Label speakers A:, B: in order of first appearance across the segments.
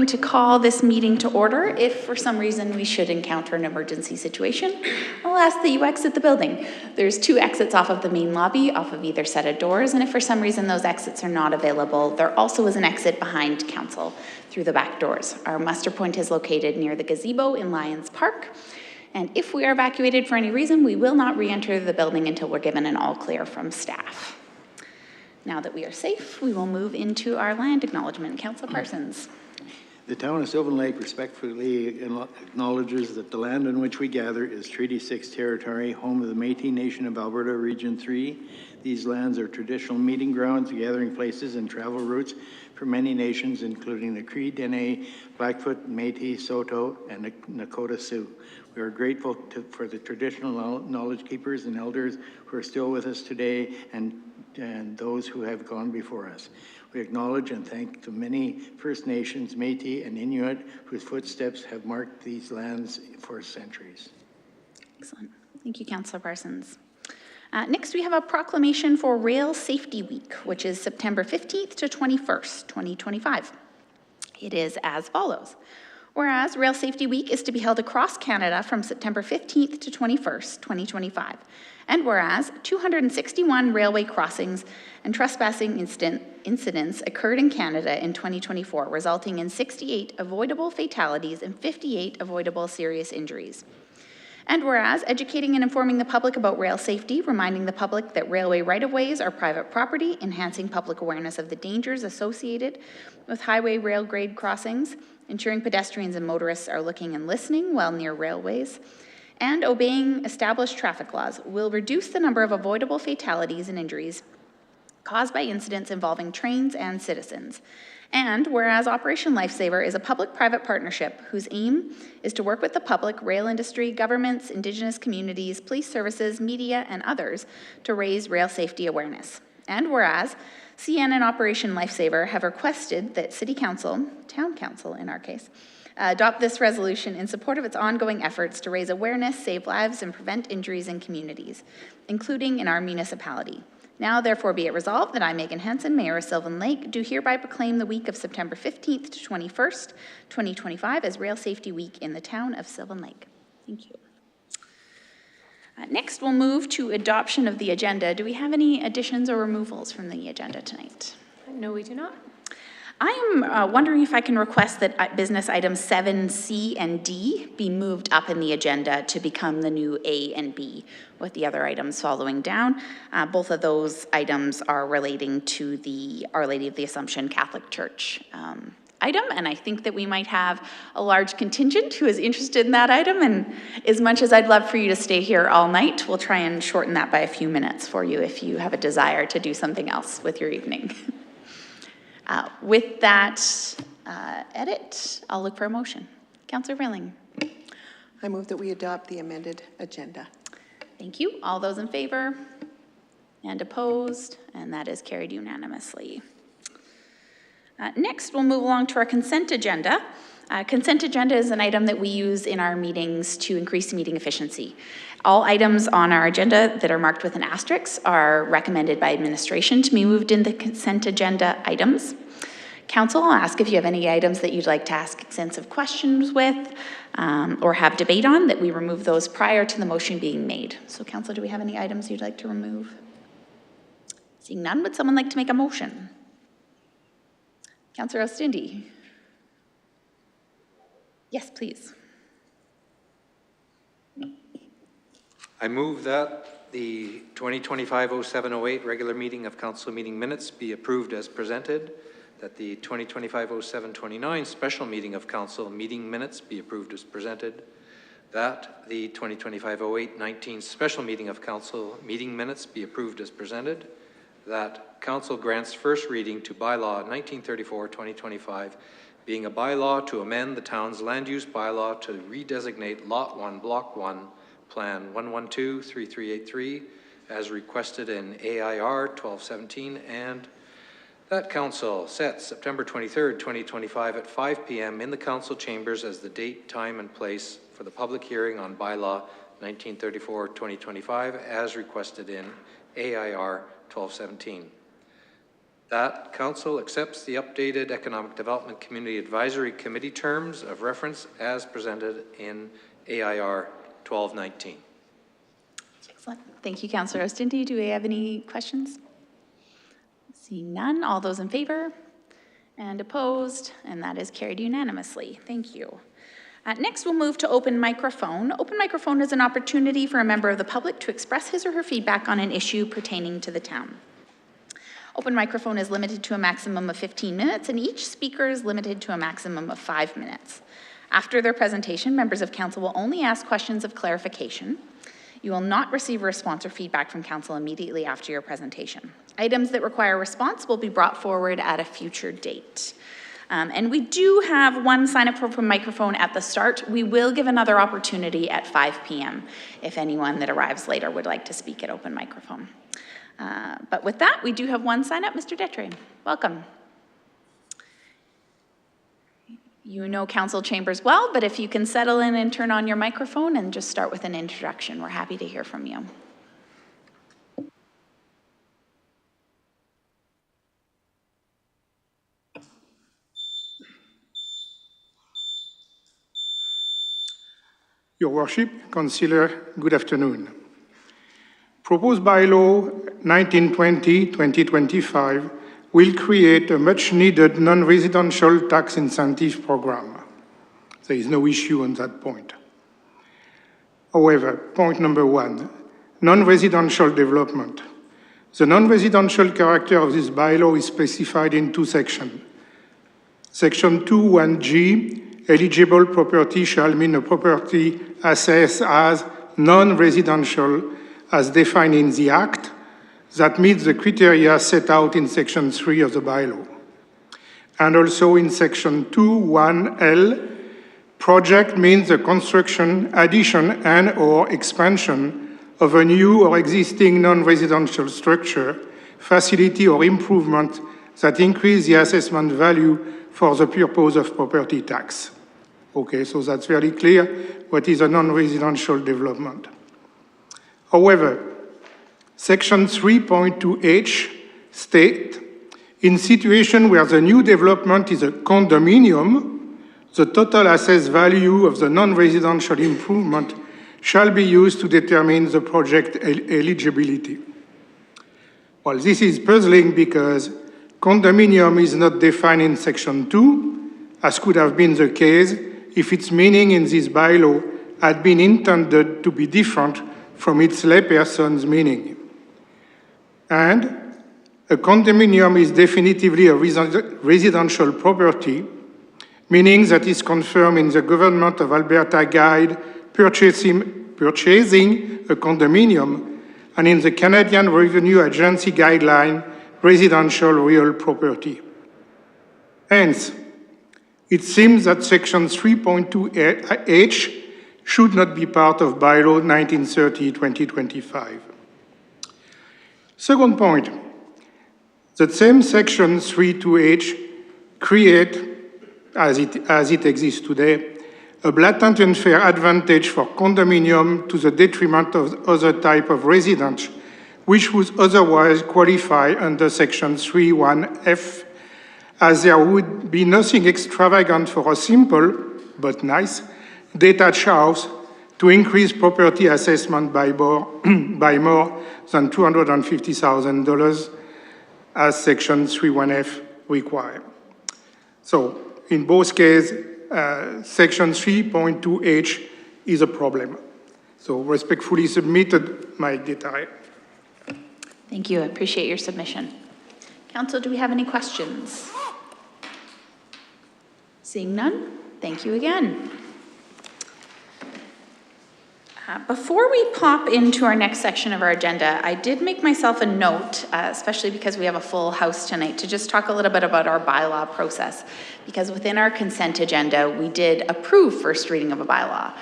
A: to call this meeting to order. If for some reason we should encounter an emergency situation, I'll ask that you exit the building. There's 2 exits off of the main lobby, off of either set of doors, and if for some reason those exits are not available, there also is an exit behind council through the back doors. Our muster point is located near the gazebo in Lions Park, and if we are evacuated for any reason, we will not re-enter the building until we're given an all clear from staff. Now that we are safe, we will move into our land acknowledgement. Councillor Parsons.
B: The town of Sylvan Lake respectfully acknowledges that the land on which we gather is Treaty 6 territory, home of the Métis Nation of Alberta, Region 3. These lands are traditional meeting grounds, gathering places, and travel routes for many nations, including the Cree, Dene, Blackfoot, Métis, Saulteaux, and the Nakota Sioux. We are grateful for the traditional knowledge keepers and elders who are still with us today and those who have gone before us. We acknowledge and thank the many First Nations, Métis, and Inuit whose footsteps have marked these lands for centuries.
A: Excellent. Thank you, Councillor Parsons. Next, we have a proclamation for Rail Safety Week, which is September 15th to 21st, 2025. It is as follows. Whereas Rail Safety Week is to be held across Canada from September 15th to 21st, 2025. And whereas 261 railway crossings and trespassing incidents occurred in Canada in 2024, resulting in 68 avoidable fatalities and 58 avoidable serious injuries. And whereas educating and informing the public about rail safety, reminding the public that railway right-of-ways are private property, enhancing public awareness of the dangers associated with highway rail grade crossings, ensuring pedestrians and motorists are looking and listening while near railways, and obeying established traffic laws will reduce the number of avoidable fatalities and injuries caused by incidents involving trains and citizens. And whereas Operation Lifesaver is a public-private partnership whose aim is to work with the public, rail industry, governments, Indigenous communities, police services, media, and others to raise rail safety awareness. And whereas CN and Operation Lifesaver have requested that City Council, Town Council in our case, adopt this resolution in support of its ongoing efforts to raise awareness, save lives, and prevent injuries in communities, including in our municipality. Now, therefore, be it resolved that I, Megan Hansen, Mayor of Sylvan Lake, do hereby proclaim the week of September 15th to 21st, 2025 as Rail Safety Week in the town of Sylvan Lake. Thank you. Next, we'll move to adoption of the agenda. Do we have any additions or removals from the agenda tonight?
C: No, we do not.
A: I am wondering if I can request that business items 7C and D be moved up in the agenda to become the new A and B, with the other items following down. Both of those items are relating to the Our Lady of the Assumption Catholic Church item, and I think that we might have a large contingent who is interested in that item, and as much as I'd love for you to stay here all night, we'll try and shorten that by a few minutes for you if you have a desire to do something else with your evening. With that edit, I'll look for a motion. Councillor Rilling.
D: I move that we adopt the amended agenda.
A: Thank you. All those in favor and opposed, and that is carried unanimously. Next, we'll move along to our consent agenda. Consent agenda is an item that we use in our meetings to increase meeting efficiency. All items on our agenda that are marked with an asterisk are recommended by administration to be moved in the consent agenda items. Council, I'll ask if you have any items that you'd like to ask extensive questions with or have debate on, that we remove those prior to the motion being made. So Council, do we have any items you'd like to remove? Seeing none, would someone like to make a motion? Councillor Ostindi. Yes, please.
E: I move that the 2025-07-08 regular meeting of council meeting minutes be approved as presented, that the 2025-07-29 special meeting of council meeting minutes be approved as presented, that the 2025-08-19 special meeting of council meeting minutes be approved as presented, that council grants first reading to bylaw 1934-2025, being a bylaw to amend the town's land use bylaw to redesignate Lot 1, Block 1, Plan 112-3383 as requested in AIR 1217, and that council sets September 23rd, 2025 at 5 p.m. in the council chambers as the date, time, and place for the public hearing on bylaw 1934-2025 as requested in AIR 1217. that council accepts the updated Economic Development Community Advisory Committee terms of reference as presented in AIR 1219.
A: Excellent. Thank you, Councillor Oosthuizen. Do we have any questions? Seeing none, all those in favor and opposed, and that is carried unanimously. Thank you. Next, we'll move to open microphone. Open microphone is an opportunity for a member of the public to express his or her feedback on an issue pertaining to the town. Open microphone is limited to a maximum of 15 minutes, and each speaker is limited to a maximum of 5 minutes. After their presentation, members of council will only ask questions of clarification. You will not receive a response or feedback from council immediately after your presentation. Items that require a response will be brought forward at a future date. And we do have one sign up for open microphone at the start. We will give another opportunity at 5 p.m. if anyone that arrives later would like to speak at open microphone. But with that, we do have one sign up. Mr. Detre, welcome. You know council chambers well, but if you can settle in and turn on your microphone and just start with an introduction, we're happy to hear from you.
C: Your Worship, Councillor, good afternoon. Proposed bylaw 1920-2025 will create a much-needed non-residential tax incentive program. There is no issue on that point. However, point number one, non-residential development. The non-residential character of this bylaw is specified in two sections. Section 2(1)G, eligible property shall mean a property assessed as non-residential as defined in the Act that meets the criteria set out in Section 3 of the bylaw. And also in Section 2(1)L, project means the construction, addition, and/or expansion of a new or existing non-residential structure, facility, or improvement that increase the assessment value for the purpose of property tax. Okay, so that's very clear what is a non-residential development. However, Section 3.2H states, in situation where the new development is a condominium, the total assessed value of the non-residential improvement shall be used to determine the project eligibility. Well, this is puzzling because condominium is not defined in Section 2, as could have been the case if its meaning in this bylaw had been intended to be different from its layperson's meaning. And a condominium is definitively a residential property, meaning that is confirmed in the Government of Alberta Guide Purchasing a Condominium and in the Canadian Revenue Agency Guideline Residential Real Property. Hence, it seems that Section 3.2H should not be part of Bylaw 1930-2025. Second point, the same Section 3.2H create, as it exists today, a blatant and unfair advantage for condominium to the detriment of other type of residence, which would otherwise qualify under Section 3.1F, as there would be nothing extravagant for a simple, but nice, detached house to increase property assessment by more than $250,000 as Section 3.1F requires. So in both cases, Section 3.2H is a problem. So respectfully submitted, Mike Detre.
A: Thank you. I appreciate your submission. Council, do we have any questions? Seeing none, thank you again. Before we pop into our next section of our agenda, I did make myself a note, especially because we have a full house tonight, to just talk a little bit about our bylaw process. Because within our consent agenda, we did approve first reading of a bylaw,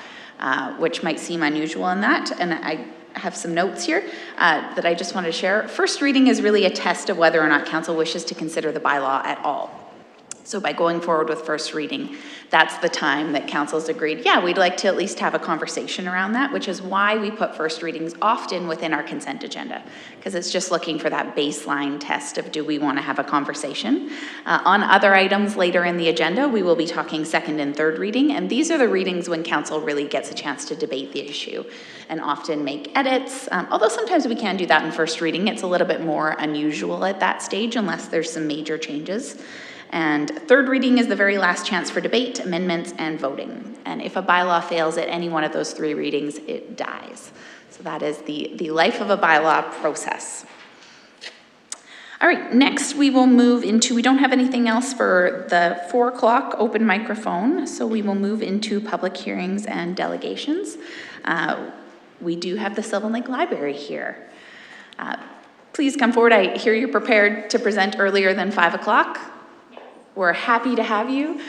A: which might seem unusual in that, and I have some notes here that I just wanted to share. First reading is really a test of whether or not council wishes to consider the bylaw at all. So by going forward with first reading, that's the time that council's agreed, yeah, we'd like to at least have a conversation around that, which is why we put first readings often within our consent agenda, because it's just looking for that baseline test of do we want to have a conversation. On other items later in the agenda, we will be talking second and third reading, and these are the readings when council really gets a chance to debate the issue and often make edits, although sometimes we can do that in first reading. It's a little bit more unusual at that stage unless there's some major changes. And third reading is the very last chance for debate, amendments, and voting. And if a bylaw fails at any one of those three readings, it dies. So that is the life of a bylaw process. All right, next we will move into, we don't have anything else for the 4 o'clock open microphone, so we will move into public hearings and delegations. We do have the Sylvan Lake Library here. Please come forward. I hear you're prepared to present earlier than 5 o'clock. We're happy to have you.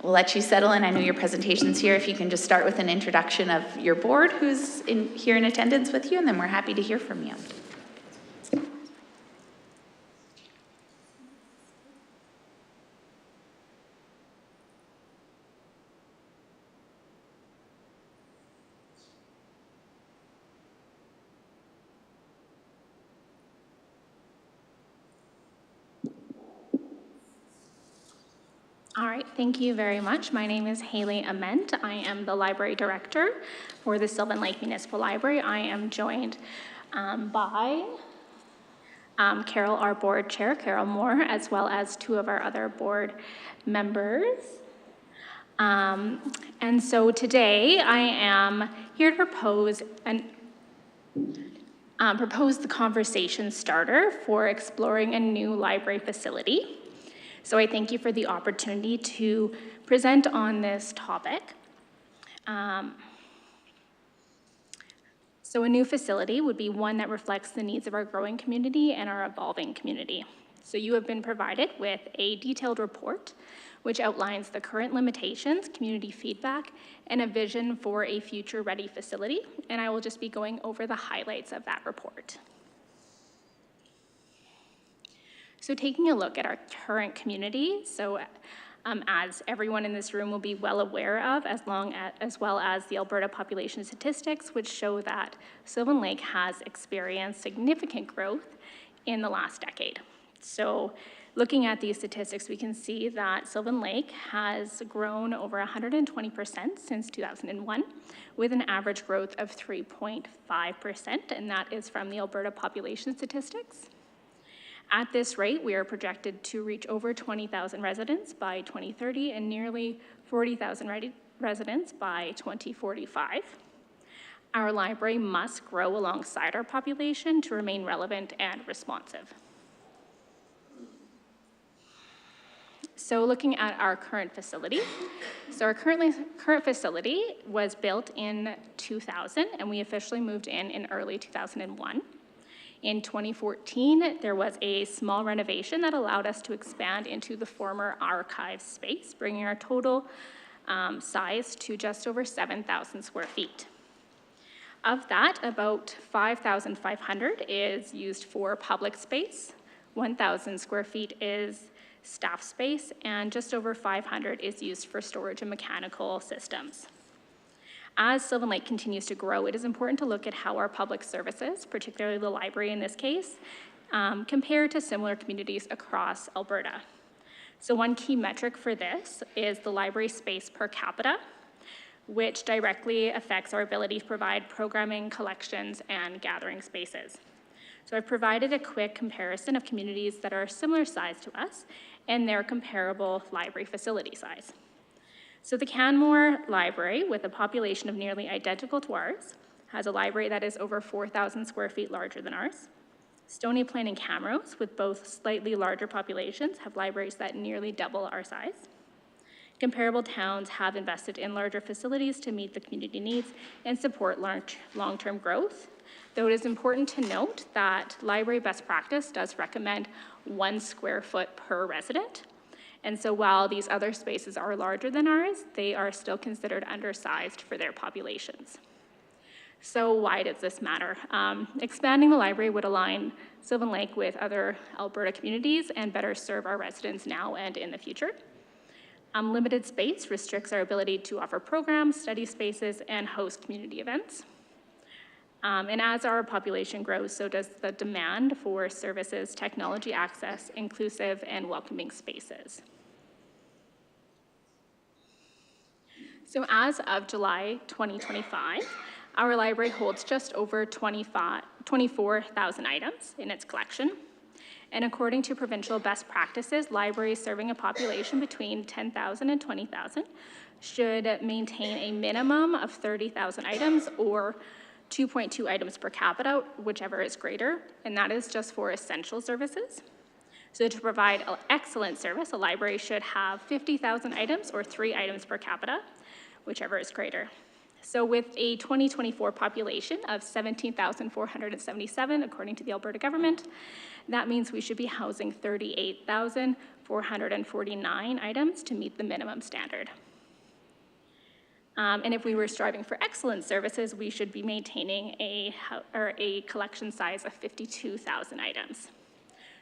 A: We'll let you settle in. I know your presentation's here. If you can just start with an introduction of your board who's here in attendance with you, and then we're happy to hear from you.
F: All right, thank you very much. My name is Haley Ament. I am the library director for the Sylvan Lake Municipal Library. I am joined by Carol, our board chair, Carol Moore, as well as 2 of our other board members. And so today I am here to propose the conversation starter for exploring a new library facility. So I thank you for the opportunity to present on this topic. So a new facility would be one that reflects the needs of our growing community and our evolving community. So you have been provided with a detailed report which outlines the current limitations, community feedback, and a vision for a future-ready facility. And I will just be going over the highlights of that report. So taking a look at our current community, as everyone in this room will be well aware of, as well as the Alberta population statistics, which show that Sylvan Lake has experienced significant growth in the last decade. So looking at these statistics, we can see that Sylvan Lake has grown over 120% since 2001, with an average growth of 3.5%, and that is from the Alberta population statistics. At this rate, we are projected to reach over 20,000 residents by 2030 and nearly 40,000 residents by 2045. Our library must grow alongside our population to remain relevant and responsive. So looking at our current facility. So our current facility was built in 2000, and we officially moved in early 2001. In 2014, there was a small renovation that allowed us to expand into the former archive space, bringing our total size to just over 7,000 square feet. Of that, about 5,500 is used for public space, 1,000 square feet is staff space, and just over 500 is used for storage and mechanical systems. As Sylvan Lake continues to grow, it is important to look at how our public services, particularly the library in this case, compare to similar communities across Alberta. So one key metric for this is the library space per capita, which directly affects our ability to provide programming, collections, and gathering spaces. So I've provided a quick comparison of communities that are similar size to us and their comparable library facility size. So the Canmore Library, with a population of nearly identical to ours, has a library that is over 4,000 square feet larger than ours. Stony Plain and Camrose, with both slightly larger populations, have libraries that nearly double our size. Comparable towns have invested in larger facilities to meet the community needs and support long-term growth, though it is important to note that library best practice does recommend 1 square foot per resident. And so while these other spaces are larger than ours, they are still considered undersized for their populations. So why does this matter? Expanding the library would align Sylvan Lake with other Alberta communities and better serve our residents now and in the future. Limited space restricts our ability to offer programs, study spaces, and host community events. And as our population grows, so does the demand for services, technology access, inclusive and welcoming spaces. So as of July 2025, our library holds just over 24,000 items in its collection. And according to provincial best practices, libraries serving a population between 10,000 and 20,000 should maintain a minimum of 30,000 items or 2.2 items per capita, whichever is greater, and that is just for essential services. So to provide excellent service, a library should have 50,000 items or 3 items per capita, whichever is greater. So with a 2024 population of 17,477, according to the Alberta government, that means we should be housing 38,449 items to meet the minimum standard. And if we were striving for excellent services, we should be maintaining a collection size of 52,000 items.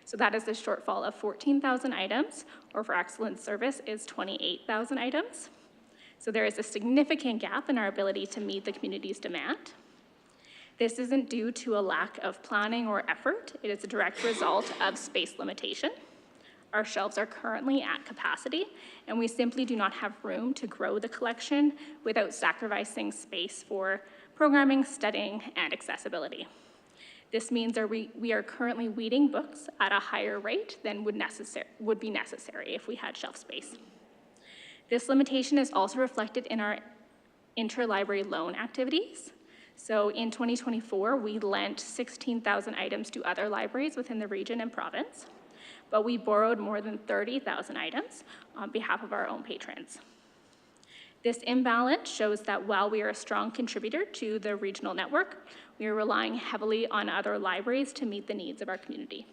F: So that is a shortfall of 14,000 items, or for excellent service is 28,000 items. So there is a significant gap in our ability to meet the community's demand. This isn't due to a lack of planning or effort. It is a direct result of space limitation. Our shelves are currently at capacity, and we simply do not have room to grow the collection without sacrificing space for programming, studying, and accessibility. This means we are currently weeding books at a higher rate than would be necessary if we had shelf space. This limitation is also reflected in our interlibrary loan activities. So in 2024, we lent 16,000 items to other libraries within the region and province, but we borrowed more than 30,000 items on behalf of our own patrons. This imbalance shows that while we are a strong contributor to the regional network, we are relying heavily on other libraries to meet the needs of our community.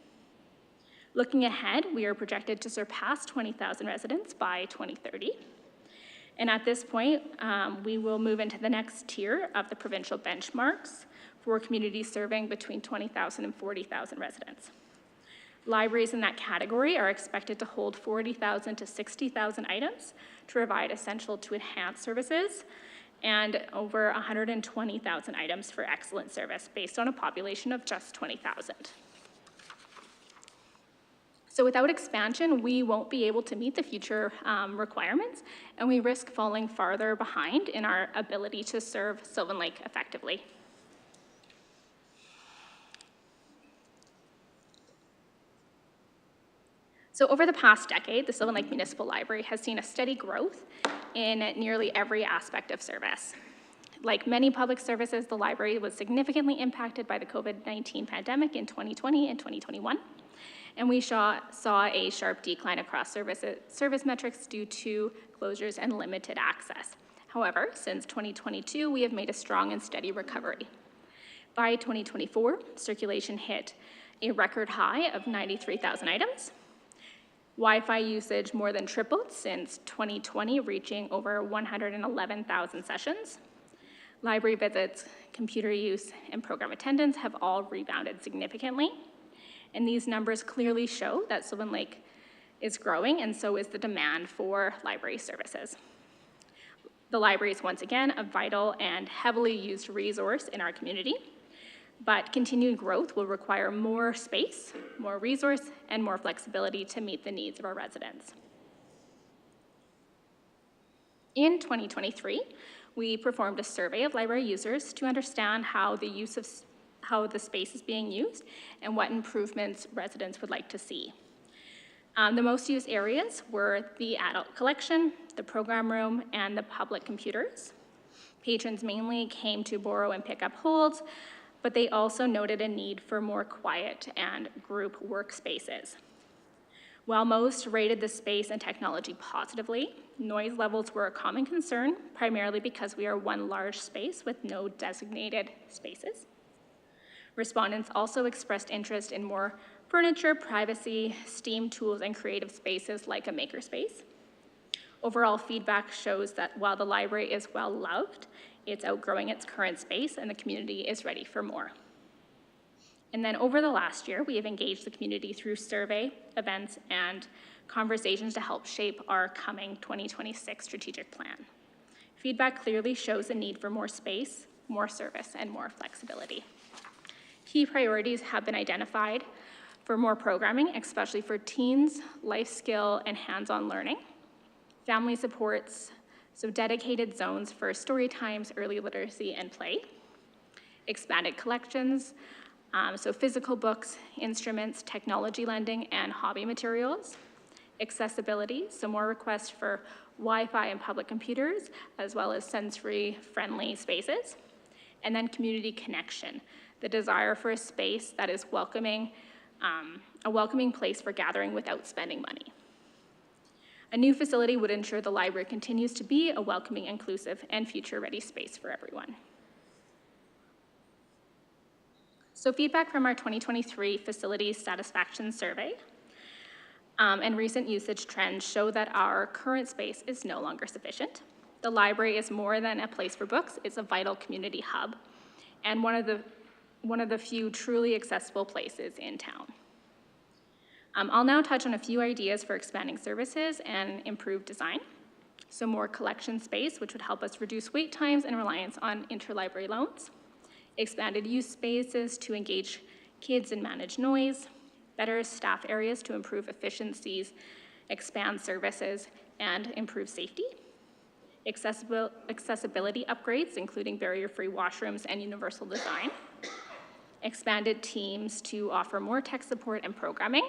F: Looking ahead, we are projected to surpass 20,000 residents by 2030. And at this point, we will move into the next tier of the provincial benchmarks for communities serving between 20,000 and 40,000 residents. Libraries in that category are expected to hold 40,000 to 60,000 items to provide essential to enhanced services, and over 120,000 items for excellent service based on a population of just 20,000. So without expansion, we won't be able to meet the future requirements, and we risk falling farther behind in our ability to serve Sylvan Lake effectively. So over the past decade, the Sylvan Lake Municipal Library has seen a steady growth in nearly every aspect of service. Like many public services, the library was significantly impacted by the COVID-19 pandemic in 2020 and 2021. And we saw a sharp decline across service metrics due to closures and limited access. However, since 2022, we have made a strong and steady recovery. By 2024, circulation hit a record high of 93,000 items. Wi-Fi usage more than tripled since 2020, reaching over 111,000 sessions. Library visits, computer use, and program attendance have all rebounded significantly. And these numbers clearly show that Sylvan Lake is growing, and so is the demand for library services. The library is once again a vital and heavily used resource in our community, but continued growth will require more space, more resource, and more flexibility to meet the needs of our residents. In 2023, we performed a survey of library users to understand how the space is being used and what improvements residents would like to see. The most used areas were the adult collection, the program room, and the public computers. Patrons mainly came to borrow and pick up holds, but they also noted a need for more quiet and group workspaces. While most rated the space and technology positively, noise levels were a common concern, primarily because we are one large space with no designated spaces. Respondents also expressed interest in more furniture, privacy, STEAM tools, and creative spaces like a makerspace. Overall feedback shows that while the library is well loved, it's outgrowing its current space and the community is ready for more. And then over the last year, we have engaged the community through survey, events, and conversations to help shape our coming 2026 strategic plan. Feedback clearly shows a need for more space, more service, and more flexibility. Key priorities have been identified for more programming, especially for teens, life skill, and hands-on learning. Family supports, so dedicated zones for story times, early literacy, and play. Expanded collections, so physical books, instruments, technology lending, and hobby materials. Accessibility, so more requests for Wi-Fi and public computers, as well as sensory-friendly spaces. And then community connection, the desire for a space that is welcoming, a welcoming place for gathering without spending money. A new facility would ensure the library continues to be a welcoming, inclusive, and future-ready space for everyone. So feedback from our 2023 facilities satisfaction survey and recent usage trends show that our current space is no longer sufficient. The library is more than a place for books, it's a vital community hub and one of the few truly accessible places in town. I'll now touch on a few ideas for expanding services and improved design. So more collection space, which would help us reduce wait times and reliance on interlibrary loans. Expanded use spaces to engage kids and manage noise. Better staff areas to improve efficiencies, expand services, and improve safety. Accessibility upgrades, including barrier-free washrooms and universal design. Expanded teams to offer more tech support and programming.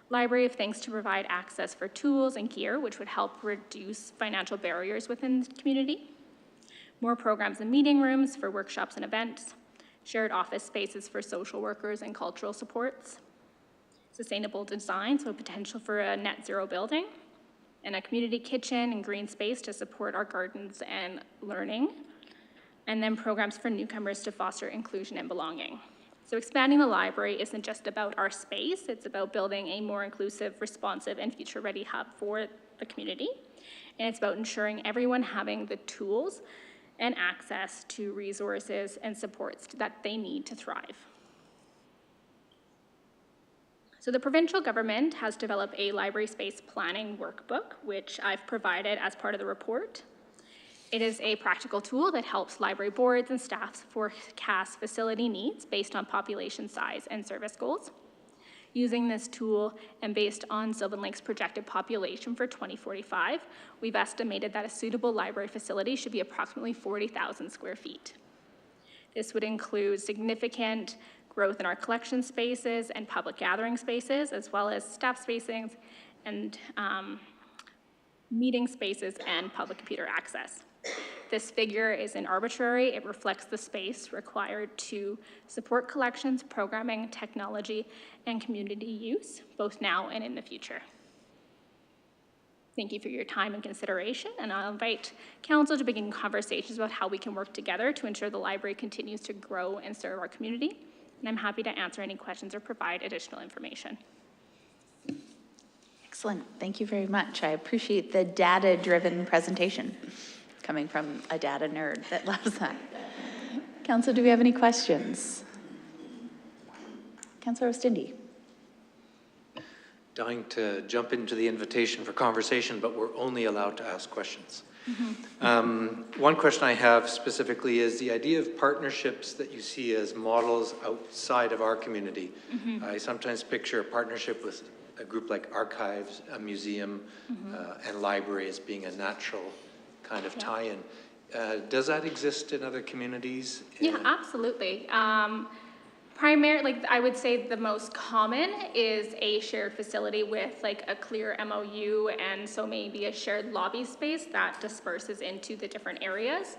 F: Library of Things to provide access for tools and gear, which would help reduce financial barriers within the community. More programs and meeting rooms for workshops and events. Shared office spaces for social workers and cultural supports. Sustainable design, so potential for a net zero building. And a community kitchen and green space to support our gardens and learning. And then programs for newcomers to foster inclusion and belonging. So expanding the library isn't just about our space, it's about building a more inclusive, responsive, and future-ready hub for the community. And it's about ensuring everyone having the tools and access to resources and supports that they need to thrive. So the provincial government has developed a library space planning workbook, which I've provided as part of the report. It is a practical tool that helps library boards and staffs forecast facility needs based on population size and service goals. Using this tool and based on Sylvan Lake's projected population for 2045, we've estimated that a suitable library facility should be approximately 40,000 square feet. This would include significant growth in our collection spaces and public gathering spaces, as well as staff spacings and meeting spaces and public computer access. This figure isn't arbitrary. It reflects the space required to support collections, programming, technology, and community use, both now and in the future. Thank you for your time and consideration, and I'll invite council to begin conversations about how we can work together to ensure the library continues to grow and serve our community. And I'm happy to answer any questions or provide additional information.
A: Excellent. Thank you very much. I appreciate the data-driven presentation coming from a data nerd that loves that. Council, do we have any questions? Councilor Ostindi.
E: Dying to jump into the invitation for conversation, but we're only allowed to ask questions. One question I have specifically is the idea of partnerships that you see as models outside of our community. I sometimes picture a partnership with a group like Archives, a museum, and library as being a natural kind of tie-in. Does that exist in other communities?
F: Yeah, absolutely. Primarily, I would say the most common is a shared facility with like a clear MOU, and so maybe a shared lobby space that disperses into the different areas.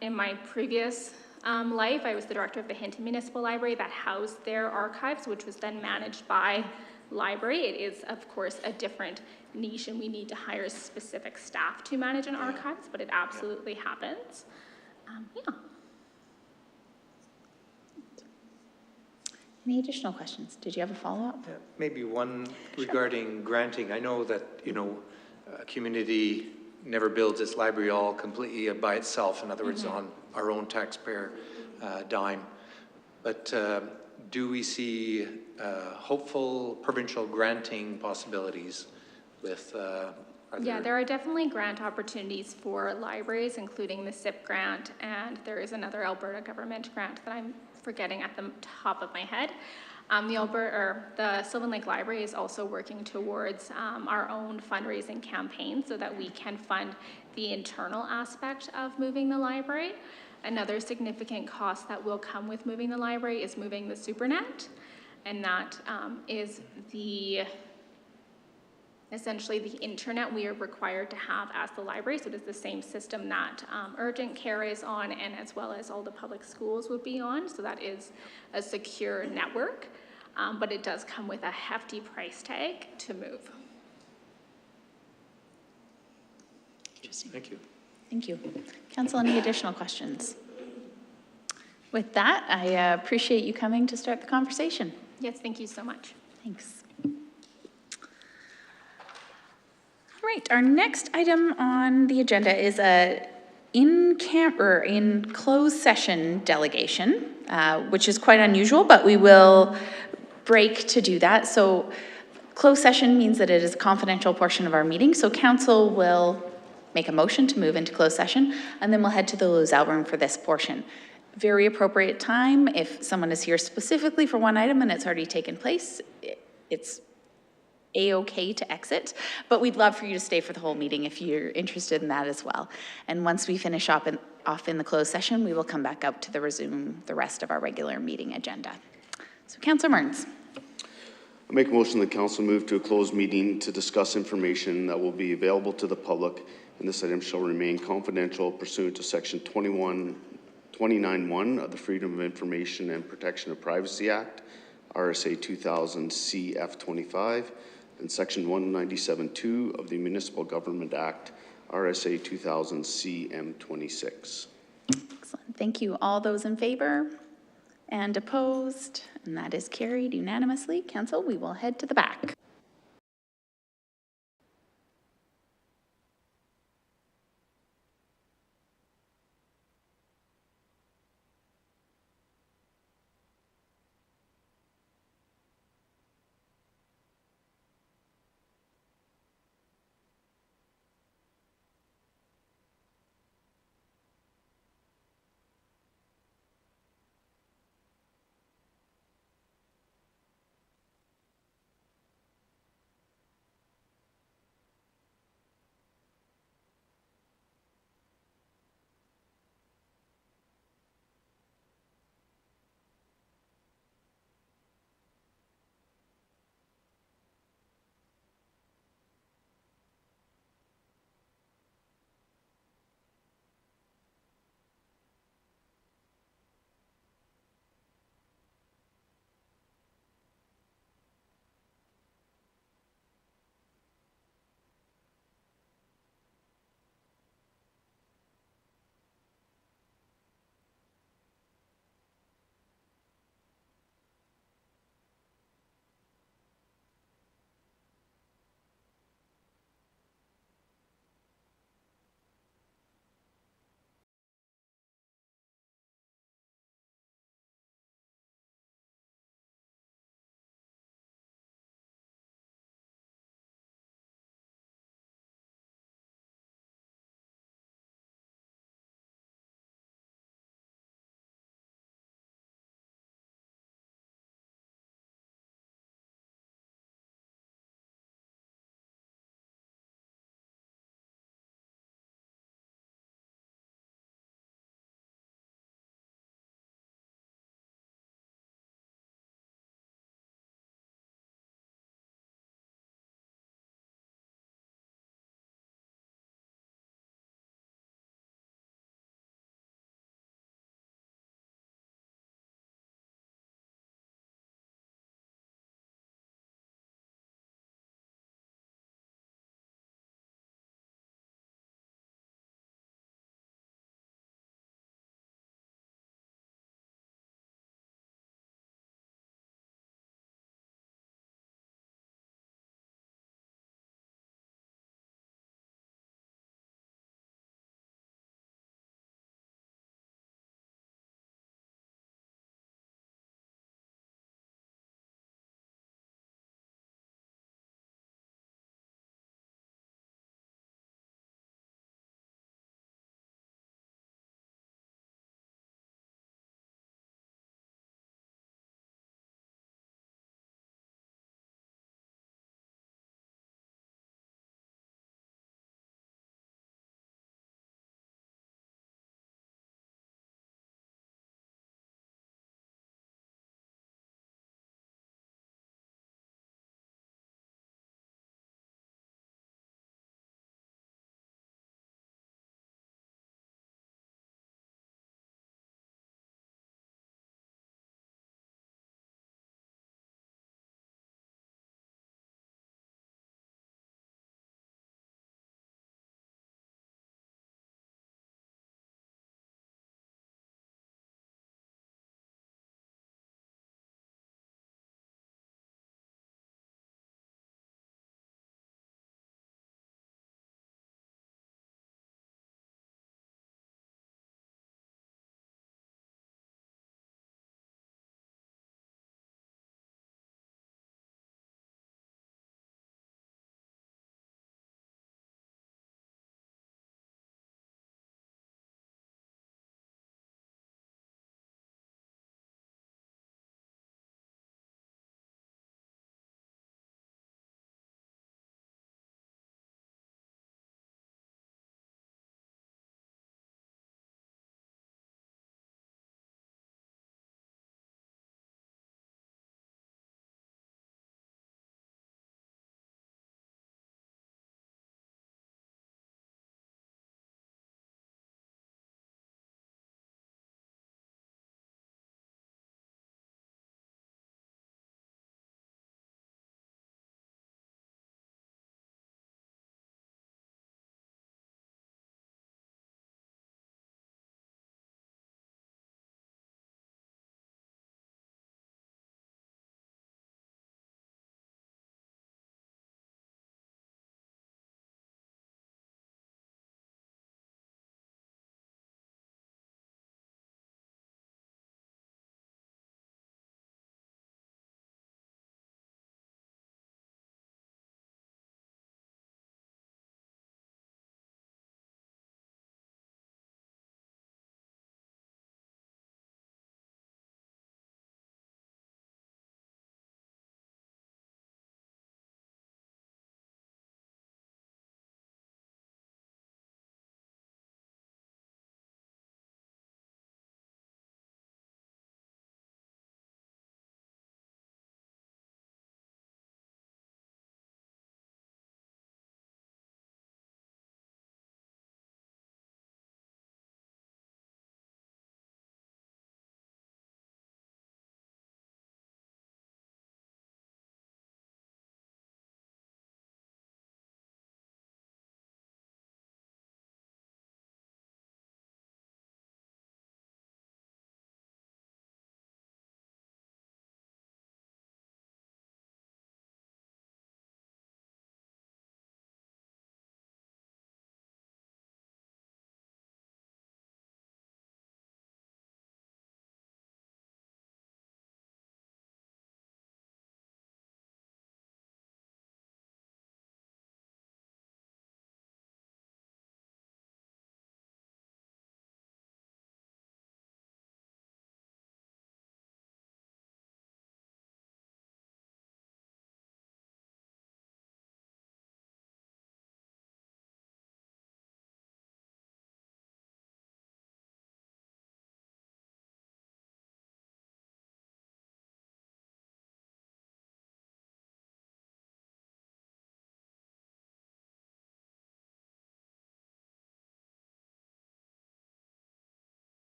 F: In my previous life, I was the director of the Hinton Municipal Library that housed their archives, which was then managed by library. It is, of course, a different niche, and we need to hire specific staff to manage an archives, but it absolutely happens. Yeah.
A: Any additional questions? Did you have a follow-up?
E: Maybe one regarding granting. I know that, a community never builds its library all completely by itself, in other words, on our own taxpayer dime. But do we see hopeful provincial granting possibilities with
F: Yeah, there are definitely grant opportunities for libraries, including the SIP grant, and there is another Alberta government grant that I'm forgetting at the top of my head. The Sylvan Lake Library is also working towards our own fundraising campaign so that we can fund the internal aspect of moving the library. Another significant cost that will come with moving the library is moving the SuperNet, and that is essentially the internet we are required to have as the library. So it is the same system that Urgent Care is on, and as well as all the public schools would be on. So that is a secure network, but it does come with a hefty price tag to move.
A: Interesting.
E: Thank you.
A: Thank you. Council, any additional questions? With that, I appreciate you coming to start the conversation.
F: Yes, thank you so much.
A: Thanks. All right, our next item on the agenda is a in closed session delegation, which is quite unusual, but we will break to do that. So closed session means that it is a confidential portion of our meeting. So council will make a motion to move into closed session, and then we'll head to the Lozelle room for this portion. Very appropriate time. If someone is here specifically for one item and it's already taken place, it's A-okay to exit, but we'd love for you to stay for the whole meeting if you're interested in that as well. And once we finish off in the closed session, we will come back up to resume the rest of our regular meeting agenda. So Councillor Mearns.
G: I make a motion that council move to a closed meeting to discuss information that will be available to the public, and this item shall remain confidential pursuant to section 29(1) of the Freedom of Information and Protection of Privacy Act, RSA 2000 CF 25, and section 197(2) of the Municipal Government Act, RSA 2000 CM 26.
A: Excellent. Thank you. All those in favor and opposed, and that is carried unanimously. Council, we will head to the back.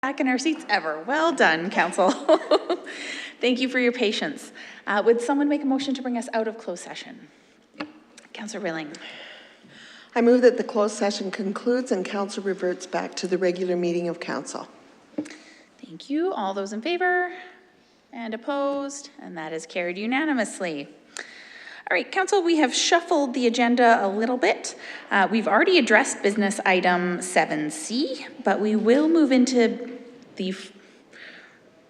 A: Back in our seats ever. Well done, Council. Thank you for your patience. Would someone make a motion to bring us out of closed session? Councillor Rilling.
D: I move that the closed session concludes and council reverts back to the regular meeting of council.
A: Thank you. All those in favor and opposed, and that is carried unanimously. All right, Council, we have shuffled the agenda a little bit. We've already addressed business item 7C, but we will move into the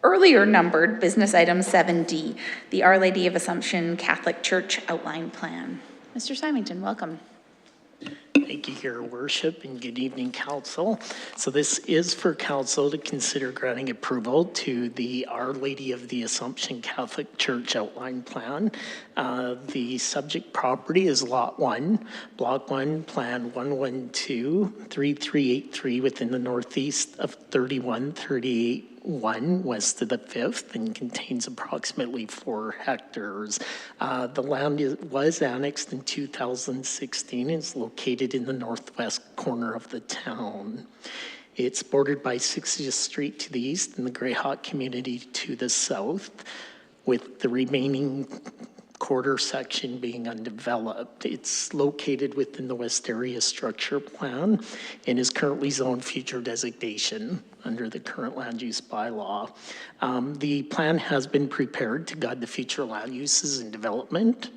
A: earlier numbered business item 7D, the Our Lady of Assumption Catholic Church Outline Plan. Mr. Symington, welcome.
H: Thank you, Your Worship, and good evening, Council. So this is for Council to consider granting approval to the Our Lady of the Assumption Catholic Church Outline Plan. The subject property is Lot 1, Block 1, Plan 112-3383 within the northeast of 3138 1 west of the 5th and contains approximately 4 hectares. The land was annexed in 2016 and is located in the northwest corner of the town. It's bordered by 60th Street to the east and the Greyhawk community to the south, with the remaining quarter section being undeveloped. It's located within the West Area Structure Plan and is currently zoned future designation under the current land use bylaw. The plan has been prepared to guide the future land uses and development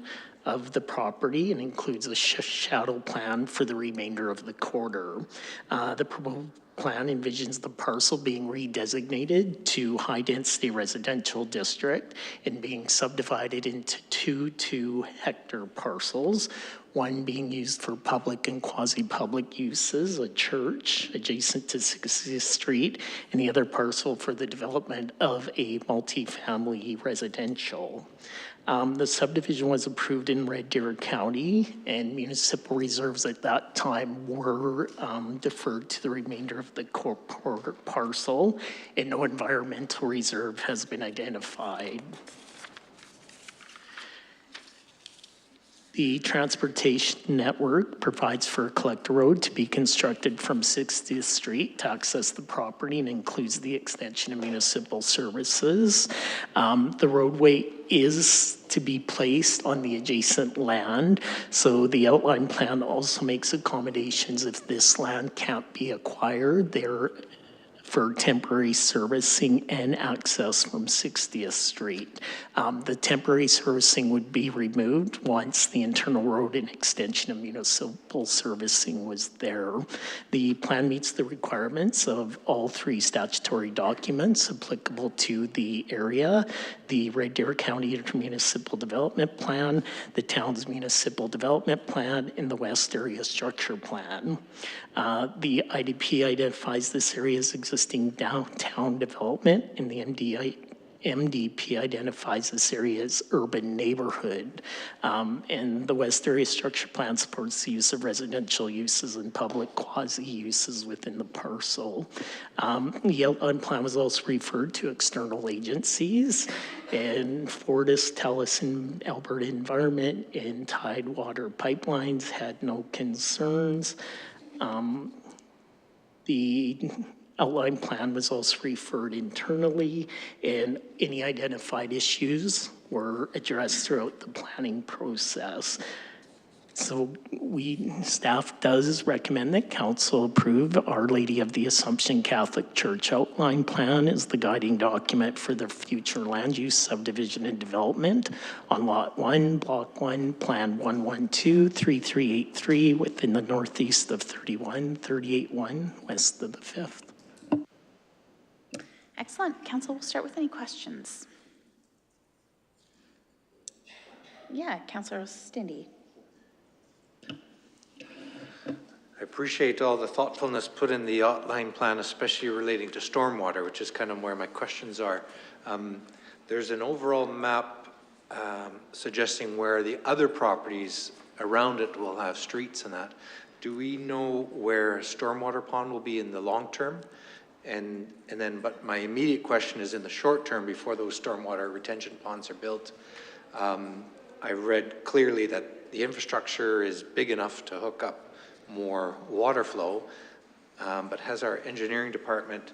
H: of the property and includes a shadow plan for the remainder of the quarter. The proposed plan envisions the parcel being redesignated to high-density residential district and being subdivided into two 2-hectare parcels, one being used for public and quasi-public uses, a church adjacent to 60th Street, and the other parcel for the development of a multifamily residential. The subdivision was approved in Red Deer County, and municipal reserves at that time were deferred to the remainder of the parcel, and no environmental reserve has been identified. The transportation network provides for a collector road to be constructed from 60th Street to access the property and includes the extension of municipal services. The roadway is to be placed on the adjacent land, so the outline plan also makes accommodations if this land can't be acquired there for temporary servicing and access from 60th Street. The temporary servicing would be removed once the internal road and extension of municipal servicing was there. The plan meets the requirements of all 3 statutory documents applicable to the area: the Red Deer County Intermunicipal Development Plan, the town's municipal development plan, and the West Area Structure Plan. The IDP identifies this area as existing downtown development, and the MDP identifies this area as urban neighborhood. And the West Area Structure Plan supports the use of residential uses and public quasi-uses within the parcel. The outline plan was also referred to external agencies, and Fortis, TELUS, and Alberta Environment and Tidewater Pipelines had no concerns. The outline plan was also referred internally, and any identified issues were addressed throughout the planning process. So staff does recommend that council approve Our Lady of the Assumption Catholic Church Outline Plan as the guiding document for the future land use subdivision and development on Lot 1, Block 1, Plan 112-3383 within the northeast of 3138-1 west of the 5th.
A: Excellent. Council, we'll start with any questions. Yeah, Councillor Stindy.
E: I appreciate all the thoughtfulness put in the outline plan, especially relating to stormwater, which is kind of where my questions are. There's an overall map suggesting where the other properties around it will have streets and that. Do we know where stormwater pond will be in the long term? But my immediate question is in the short term, before those stormwater retention ponds are built. I read clearly that the infrastructure is big enough to hook up more water flow, but has our engineering department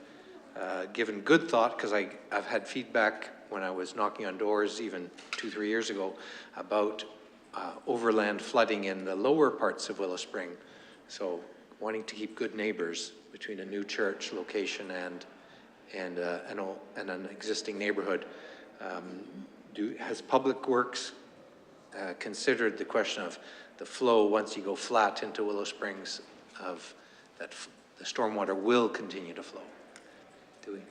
E: given good thought, because I've had feedback when I was knocking on doors even 2-3 years ago about overland flooding in the lower parts of Willow Spring. So wanting to keep good neighbors between a new church location and an existing neighborhood. Has Public Works considered the question of the flow once you go flat into Willow Springs, of that the stormwater will continue to flow? Do we?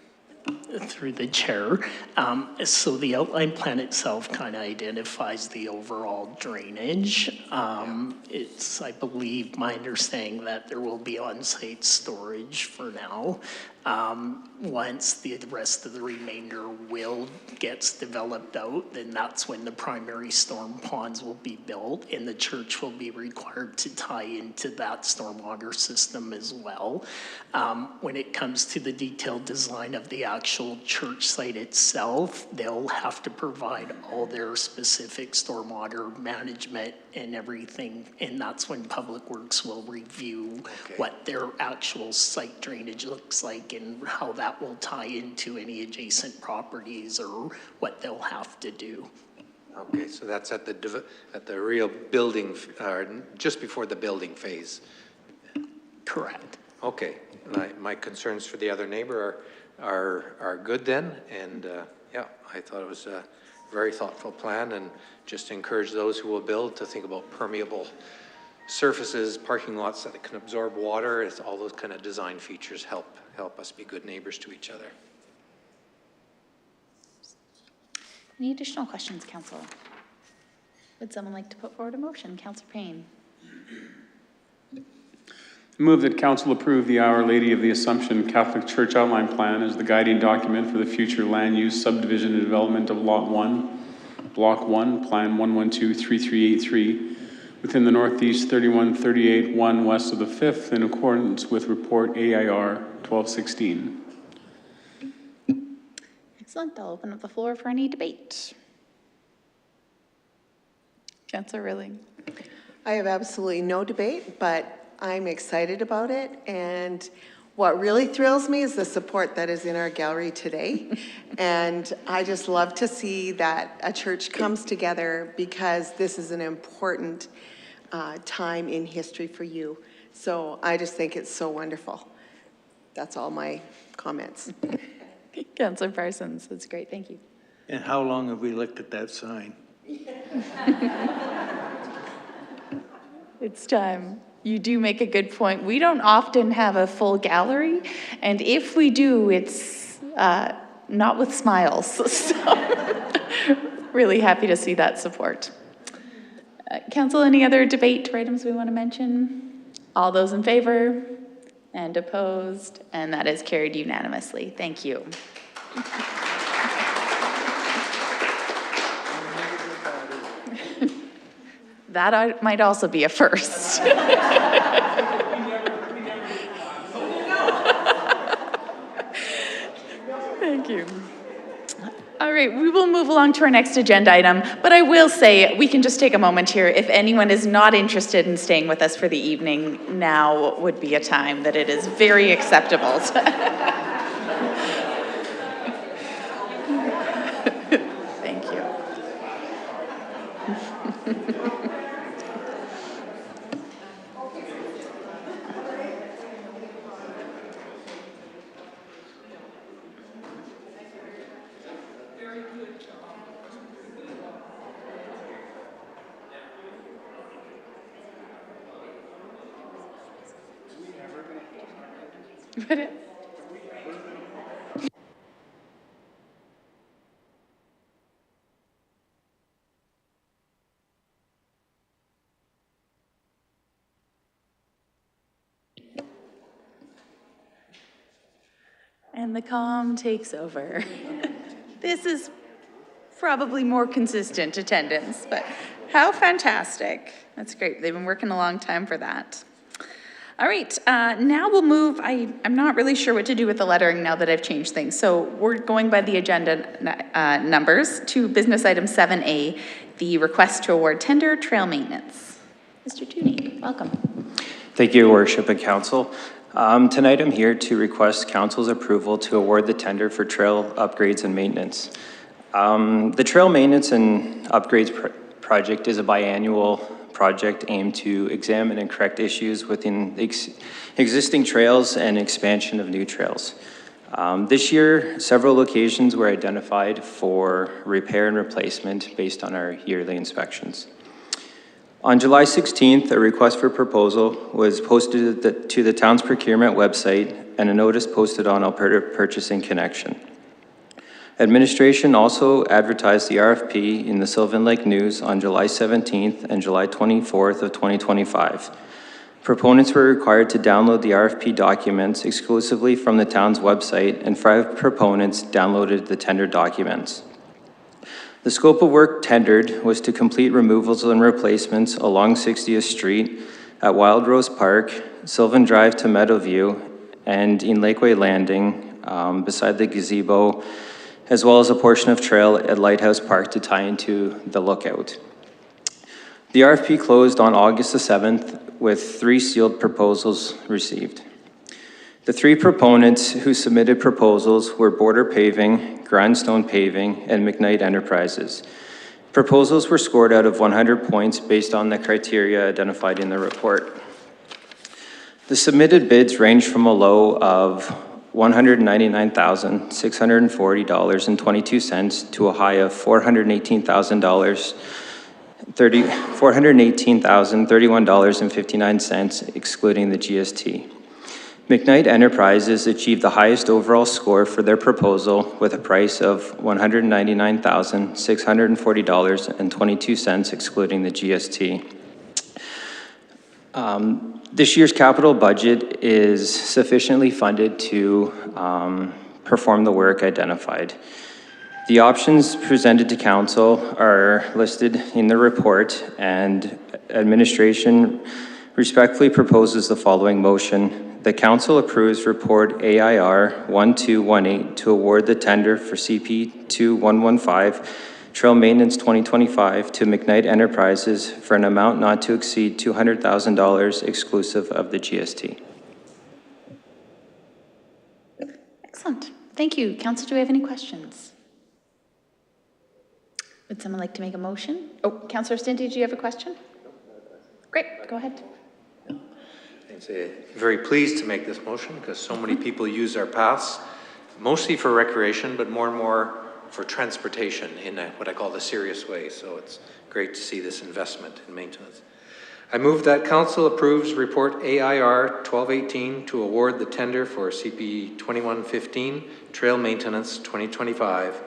H: Through the chair. So the outline plan itself kind of identifies the overall drainage. It's, I believe, my understanding that there will be on-site storage for now. Once the rest of the remainder gets developed out, then that's when the primary storm ponds will be built, and the church will be required to tie into that stormwater system as well. When it comes to the detailed design of the actual church site itself, they'll have to provide all their specific stormwater management and everything, and that's when Public Works will review what their actual site drainage looks like and how that will tie into any adjacent properties or what they'll have to do.
E: Okay, so that's at the real building, just before the building phase.
H: Correct.
E: Okay, my concerns for the other neighbor are good then, and yeah, I thought it was a very thoughtful plan, and just encourage those who will build to think about permeable surfaces, parking lots that can absorb water. It's all those kind of design features help us be good neighbors to each other.
A: Any additional questions, Council? Would someone like to put forward a motion? Councillor Payne.
I: Move that council approve the Our Lady of the Assumption Catholic Church Outline Plan as the guiding document for the future land use, subdivision, and development of Lot 1, Block 1, Plan 1123383, within the Northeast 3138-1 west of the 5th, in accordance with Report AIR 1216.
A: Excellent. I'll open up the floor for any debate. Councillor Rilling.
D: I have absolutely no debate, but I'm excited about it, and what really thrills me is the support that is in our gallery today. And I just love to see that a church comes together, because this is an important time in history for you. So I just think it's so wonderful. That's all my comments.
A: Councillor Parsons, that's great, thank you.
B: And how long have we looked at that sign?
A: It's time. You do make a good point. We don't often have a full gallery, and if we do, it's not with smiles. So really happy to see that support. Council, any other debate or items we want to mention? All those in favor and opposed, and that is carried unanimously. Thank you. That might also be a first. Thank you. All right, we will move along to our next agenda item, but I will say we can just take a moment here. If anyone is not interested in staying with us for the evening, now would be a time that it is very acceptable. Thank you. And the calm takes over. This is probably more consistent attendance, but how fantastic. That's great. They've been working a long time for that. All right, now we'll move. I'm not really sure what to do with the lettering now that I've changed things. So we're going by the agenda numbers to business item 7A, the request to award tender trail maintenance. Mr. Tooney, welcome.
J: Thank you, Your Worship and Council. Tonight I'm here to request council's approval to award the tender for trail upgrades and maintenance. The trail maintenance and upgrades project is a biannual project aimed to examine and correct issues within existing trails and expansion of new trails. This year, several locations were identified for repair and replacement based on our yearly inspections. On July 16th, a request for proposal was posted to the town's procurement website and a notice posted on Alberta Purchasing Connection. Administration also advertised the RFP in the Sylvan Lake News on July 17th and July 24th of 2025. Proponents were required to download the RFP documents exclusively from the town's website, and 5 proponents downloaded the tender documents. The scope of work tendered was to complete removals and replacements along 60th Street, at Wild Rose Park, Sylvan Drive to Meadowview, and in Lakeway Landing, beside the gazebo, as well as a portion of trail at Lighthouse Park to tie into the lookout. The RFP closed on August the 7th with 3 sealed proposals received. The 3 proponents who submitted proposals were Border Paving, Grindstone Paving, and McKnight Enterprises. Proposals were scored out of 100 points based on the criteria identified in the report. The submitted bids ranged from a low of $199,640.22 to a high of $418,031.59, excluding the GST. McKnight Enterprises achieved the highest overall score for their proposal with a price of $199,640.22, excluding the GST. This year's capital budget is sufficiently funded to perform the work identified. The options presented to council are listed in the report, and administration respectfully proposes the following motion. The council approves report AIR 1218 to award the tender for CP 2115 Trail Maintenance 2025 to McKnight Enterprises for an amount not to exceed $200,000 exclusive of the GST.
A: Excellent. Thank you. Council, do we have any questions? Would someone like to make a motion? Oh, Councillor Stinty, do you have a question? Great, go ahead.
E: I'd say very pleased to make this motion because so many people use our paths, mostly for recreation, but more and more for transportation in what I call the serious way. So it's great to see this investment in maintenance. I move that council approves report AIR 1218 to award the tender for CP 2115 Trail Maintenance 2025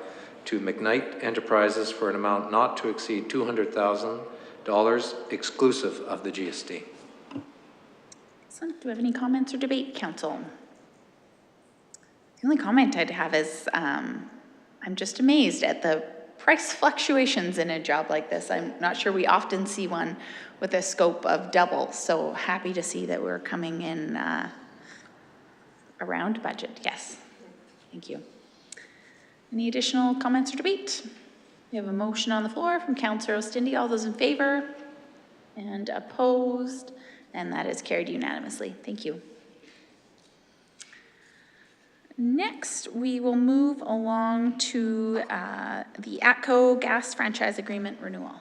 E: to McKnight Enterprises for an amount not to exceed $200,000 exclusive of the GST.
A: Excellent. Do we have any comments or debate, council? The only comment I'd have is I'm just amazed at the price fluctuations in a job like this. I'm not sure we often see one with a scope of double, so happy to see that we're coming in around budget. Yes, thank you. Any additional comments or debate? We have a motion on the floor from Councillor Ostindi. All those in favor and opposed? And that is carried unanimously. Thank you. Next, we will move along to the ATCO Gas Franchise Agreement renewal.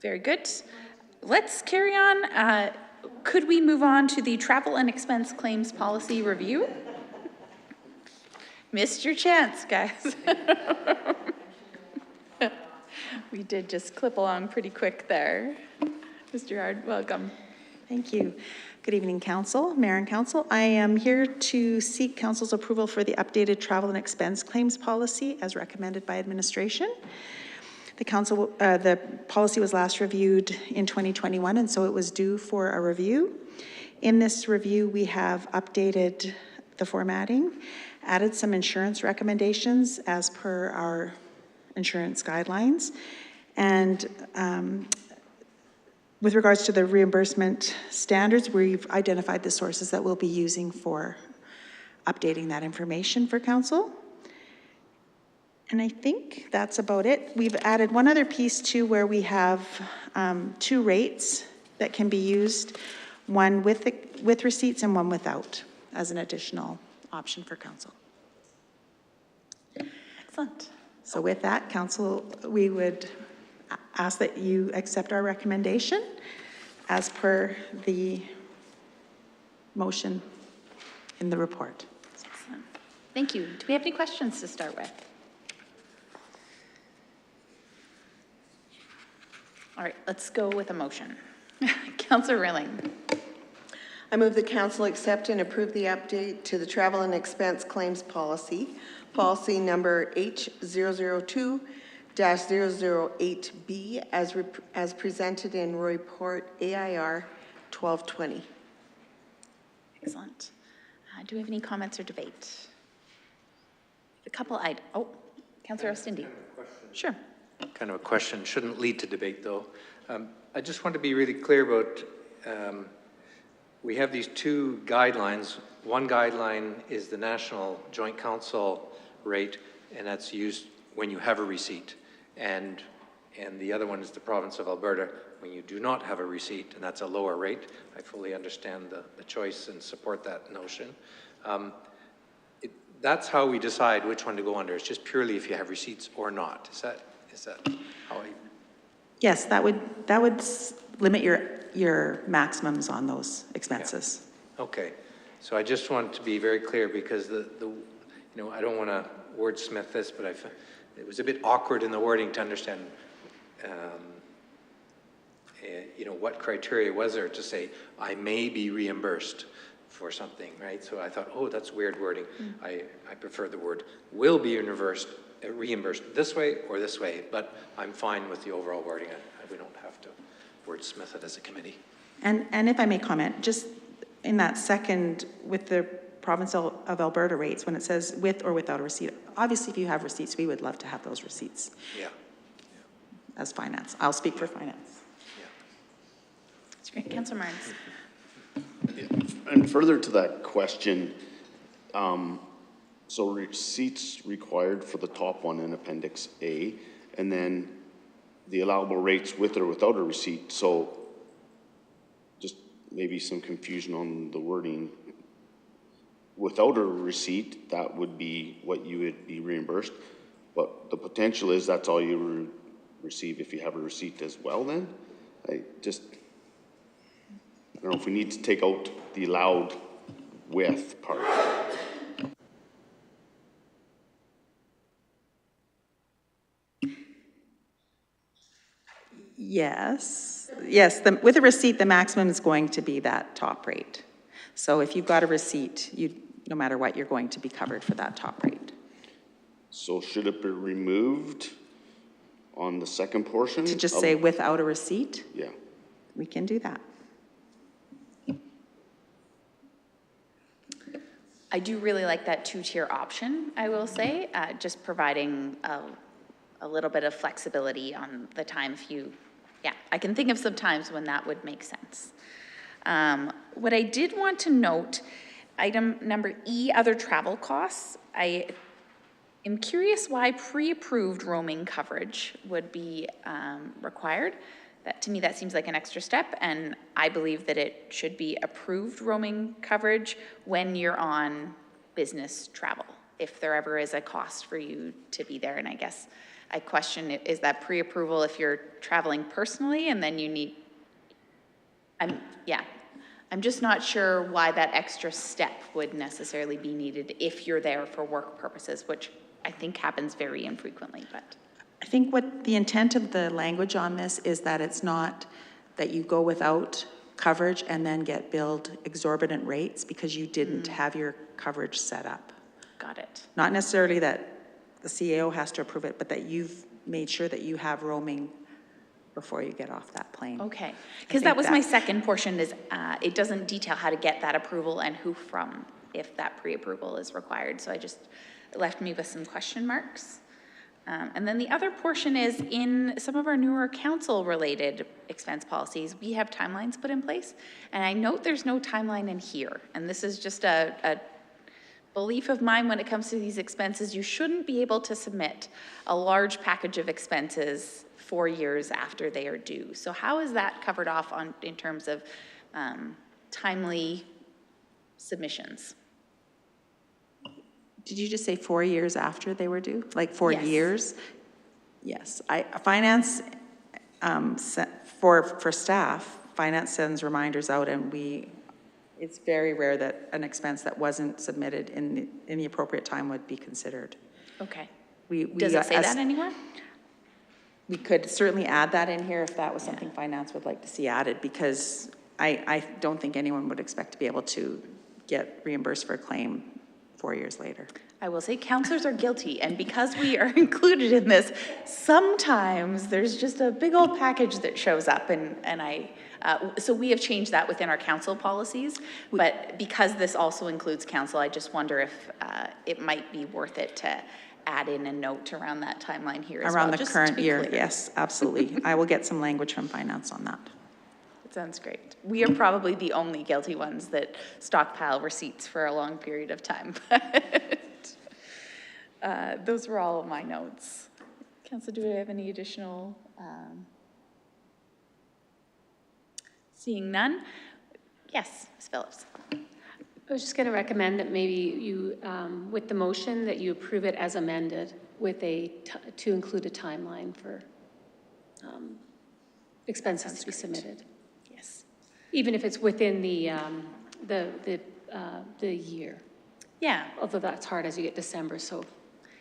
A: Very good. Let's carry on. Could we move on to the travel and expense claims policy review? Missed your chance, guys. We did just clip along pretty quick there. Mr. Yard, welcome.
K: Thank you. Good evening, Council, Mayor and Council. I am here to seek Council's approval for the updated travel and expense claims policy as recommended by administration. The policy was last reviewed in 2021, and so it was due for a review. In this review, we have updated the formatting, added some insurance recommendations as per our insurance guidelines, and with regards to the reimbursement standards, we've identified the sources that we'll be using for updating that information for council. And I think that's about it. We've added one other piece too, where we have two rates that can be used, one with receipts and one without, as an additional option for council.
A: Excellent.
K: So with that, council, we would ask that you accept our recommendation as per the motion in the report.
A: Excellent. Thank you. Do we have any questions to start with? All right, let's go with a motion. Councillor Rilling.
D: I move the council accept and approve the update to the travel and expense claims policy, policy number H002-008B as presented in report AIR 1220.
A: Excellent. Do we have any comments or debate? A couple Councillor Ostindi. Sure.
E: Kind of a question, shouldn't lead to debate though. I just want to be really clear about, we have these two guidelines. One guideline is the National Joint Council rate, and that's used when you have a receipt. And the other one is the province of Alberta when you do not have a receipt, and that's a lower rate. I fully understand the choice and support that notion. That's how we decide which one to go under. It's just purely if you have receipts or not. Is that how I?
K: Yes, that would limit your maximums on those expenses.
E: Yeah. Okay, so I just want to be very clear because I don't want to wordsmith this, but it was a bit awkward in the wording to understand, what criteria was there to say I may be reimbursed for something, right? So I thought, oh, that's weird wording. I prefer the word will be reimbursed this way or this way, but I'm fine with the overall wording. We don't have to wordsmith it as a committee.
K: And if I may comment, just in that second, with the province of Alberta rates, when it says with or without a receipt, obviously if you have receipts, we would love to have those receipts.
E: Yeah.
K: As finance. I'll speak for finance.
E: Yeah.
A: That's great. Councillor Martins.
G: And further to that question, so receipts required for the top one in Appendix A, and then the allowable rates with or without a receipt. So just maybe some confusion on the wording. Without a receipt, that would be what you would be reimbursed. But the potential is that's all you receive if you have a receipt as well then? I don't know if we need to take out the allowed with part.
K: Yes, with a receipt, the maximum is going to be that top rate. So if you've got a receipt, no matter what, you're going to be covered for that top rate.
G: So should it be removed on the second portion?
K: To just say without a receipt?
G: Yeah.
K: We can do that.
A: I do really like that two-tier option, I will say, just providing a little bit of flexibility on the time I can think of some times when that would make sense. What I did want to note, item number E, other travel costs. I am curious why pre-approved roaming coverage would be required. To me, that seems like an extra step, and I believe that it should be approved roaming coverage when you're on business travel, if there ever is a cost for you to be there. And I guess I question, is that pre-approval if you're traveling personally and then you need, I'm just not sure why that extra step would necessarily be needed if you're there for work purposes, which I think happens very infrequently, but.
K: I think what the intent of the language on this is that it's not that you go without coverage and then get billed exorbitant rates because you didn't have your coverage set up.
A: Got it.
K: Not necessarily that the CAO has to approve it, but that you've made sure that you have roaming before you get off that plane.
A: Okay, because that was my second portion is it doesn't detail how to get that approval and who from if that pre-approval is required. So it left me with some question marks. And then the other portion is in some of our newer council-related expense policies, we have timelines put in place. And I note there's no timeline in here. And this is just a belief of mine when it comes to these expenses, you shouldn't be able to submit a large package of expenses 4 years after they are due. So how is that covered off in terms of timely submissions?
K: Did you just say 4 years after they were due? Like 4
A: Yes.
K: years? Yes. Finance, for staff, finance sends reminders out, and it's very rare that an expense that wasn't submitted in the appropriate time would be considered.
A: Okay.
K: We
A: Does it say that anywhere?
K: We could certainly add that in here if that was something finance would like to see added, because I don't think anyone would expect to be able to get reimbursed for a claim 4 years later.
A: I will say counselors are guilty, and because we are included in this, sometimes there's just a big old package that shows up, so we have changed that within our council policies, but because this also includes council, I just wonder if it might be worth it to add in a note around that timeline here as well.
K: Around the
A: just to
K: current
A: be
K: year,
A: clear.
K: yes, absolutely. I will get some language from finance on that.
A: Sounds great. We are probably the only guilty ones that stockpile receipts for a long period of time. But those were all of my notes. Council, do we have any additional? Seeing none? Yes, Ms. Phillips.
L: I was just going to recommend that maybe you, with the motion, that you approve it as amended with to include a timeline for expenses to be submitted.
A: Yes.
L: Even if it's within the year.
A: Yeah.
L: Although that's hard as you get December, so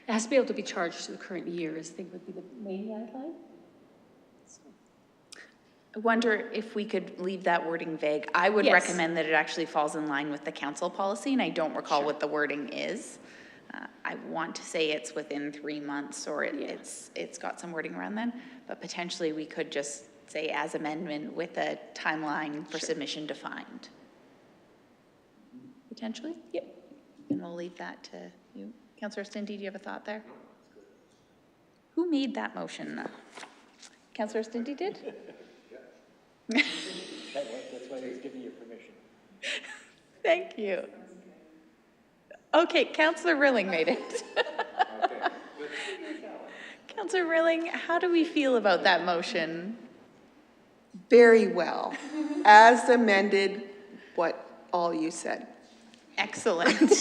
L: it has to be able to be charged to the current year, I think would be the main guideline.
A: I wonder if we could leave that wording vague. I would
L: Yes.
A: recommend that it actually falls in line with the council policy, and I don't recall what the wording is. I want to say it's within 3 months, or it's got some wording around then, but potentially we could just say as amendment with a timeline for submission defined. Potentially? Yep. And we'll leave that to you. Councillor Stindy, do you have a thought there? Who made that motion? Councillor Stindy did?
B: That's why he's giving you permission.
A: Thank you. Okay, Councillor Rilling made it. Councillor Rilling, how do we feel about that motion?
D: Very well. As amended, what all you said.
A: Excellent.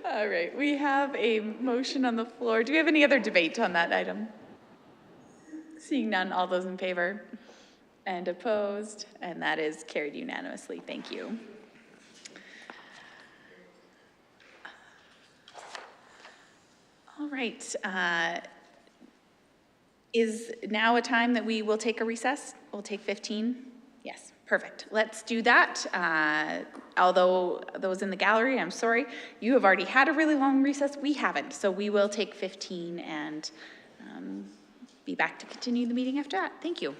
A: All right, we have a motion on the floor. Do we have any other debate on that item? Seeing none, all those in favor and opposed, and that is carried unanimously. Thank you. All right. Is now a time that we will take a recess? We'll take 15? Yes, perfect. Let's do that. Although those in the gallery, I'm sorry, you have already had a really long recess. We haven't, so we will take 15 and be back to continue the meeting after that. Thank you.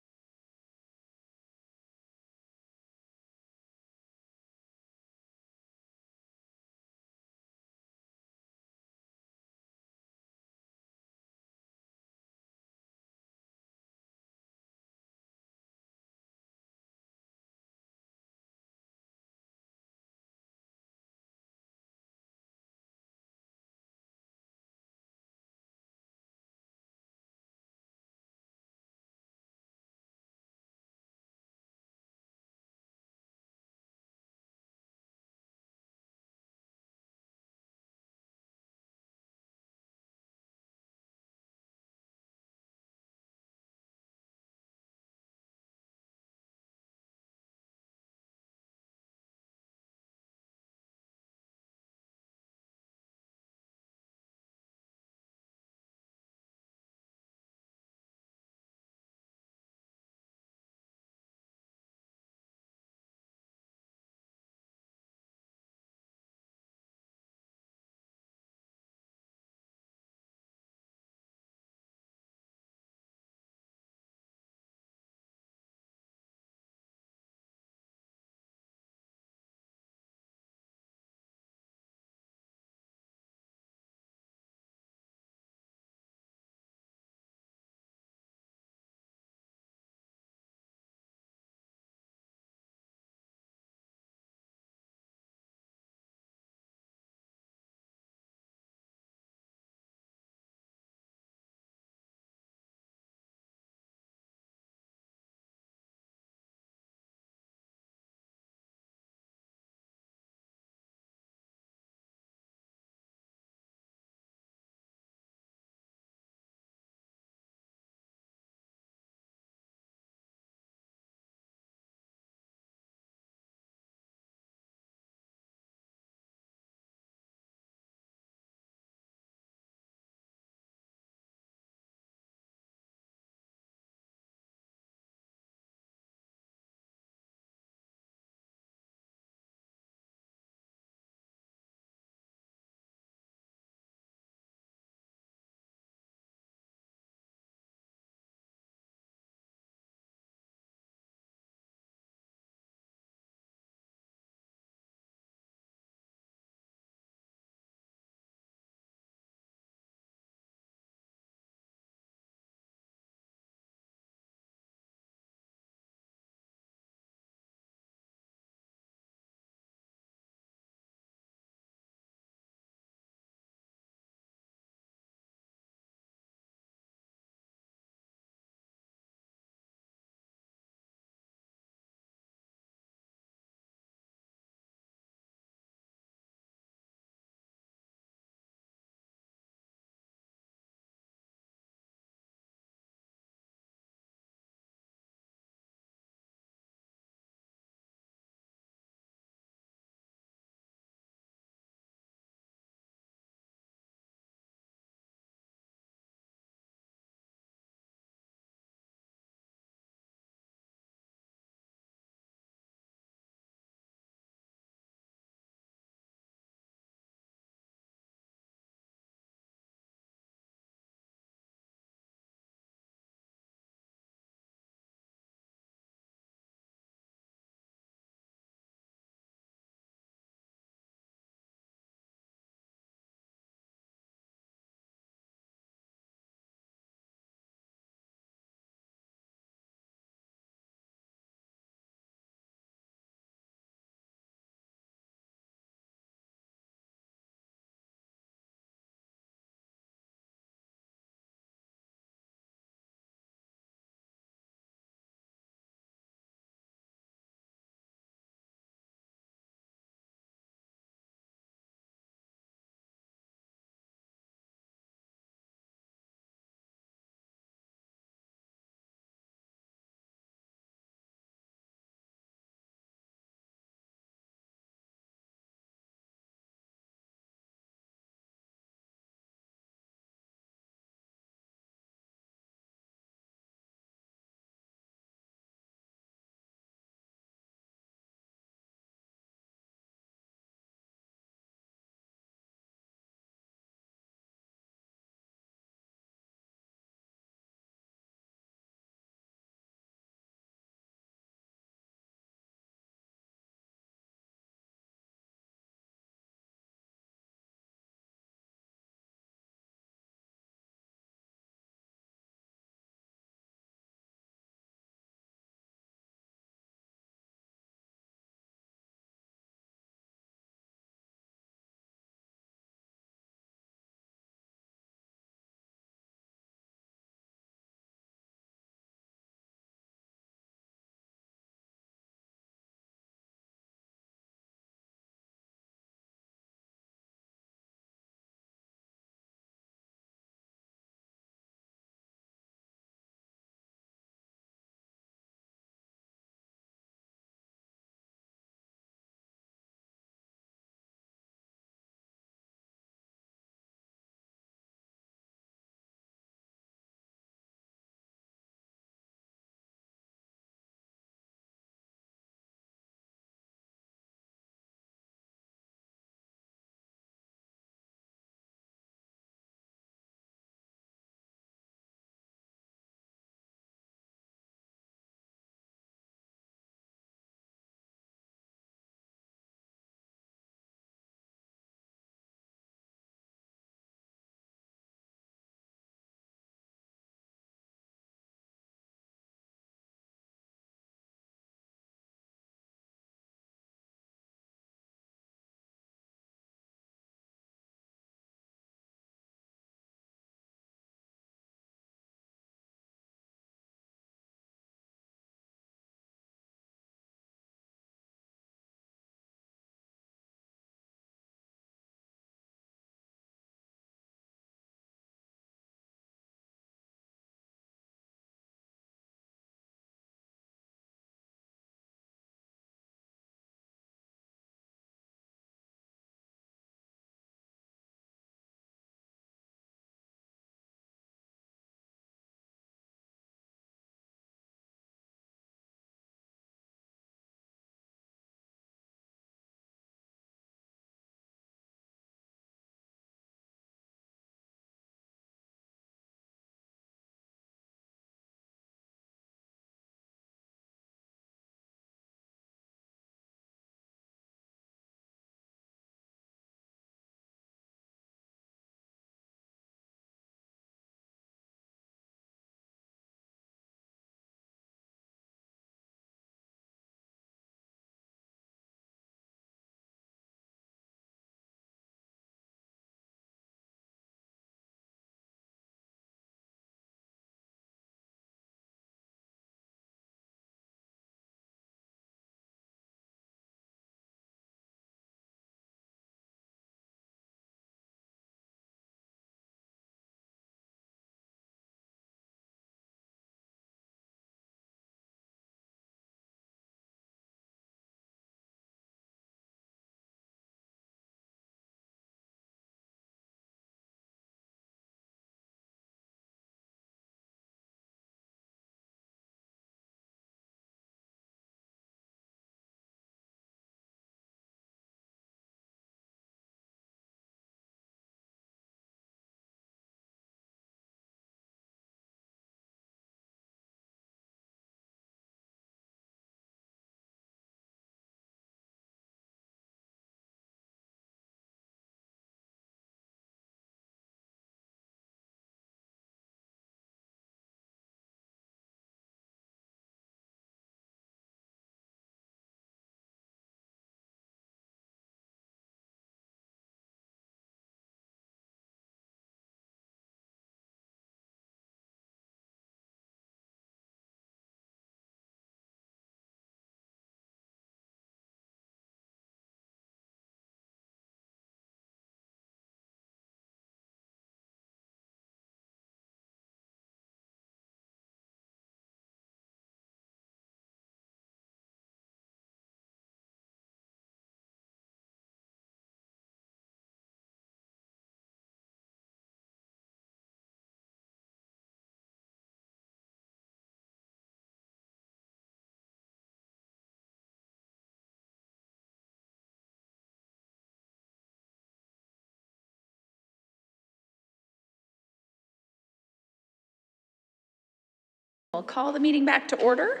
A: I'll call the meeting back to order.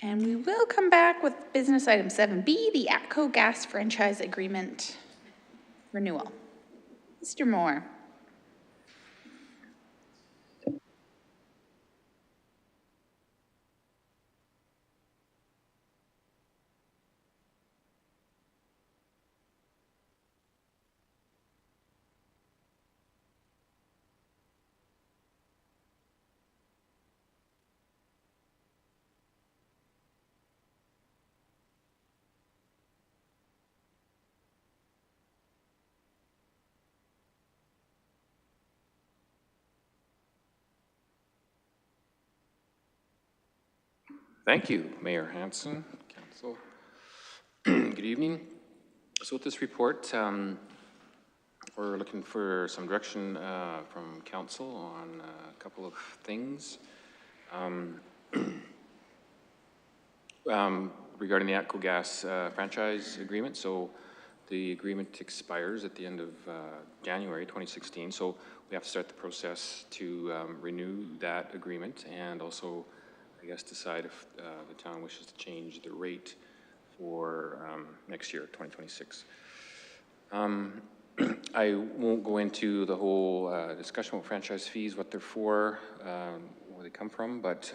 A: And we will come back with business item 7B, the ATCO Gas Franchise Agreement renewal. Mr. Moore.
M: Thank you, Mayor Hansen, Council. Good evening. So with this report, we're looking for some direction from Council on a couple of things. Regarding the ATCO Gas franchise agreement, so the agreement expires at the end of January 2016, so we have to start the process to renew that agreement and also, I guess, decide if the town wishes to change the rate for next year, 2026. I won't go into the whole discussion about franchise fees, what they're for, where they come from, but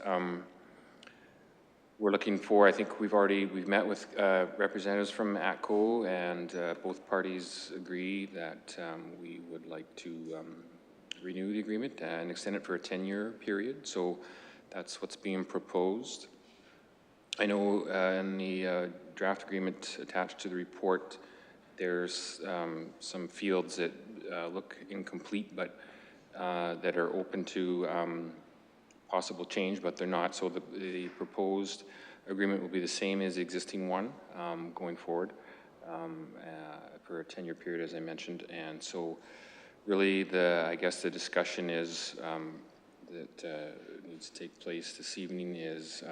M: we're looking for, I think we've met with representatives from ATCO, and both parties agree that we would like to renew the agreement and extend it for a 10-year period. So that's what's being proposed. I know in the draft agreement attached to the report, there's some fields that look incomplete, but that are open to possible change, but they're not. So the proposed agreement will be the same as the existing one going forward for a 10-year period, as I mentioned. And so really I guess the discussion is that needs to take place this evening is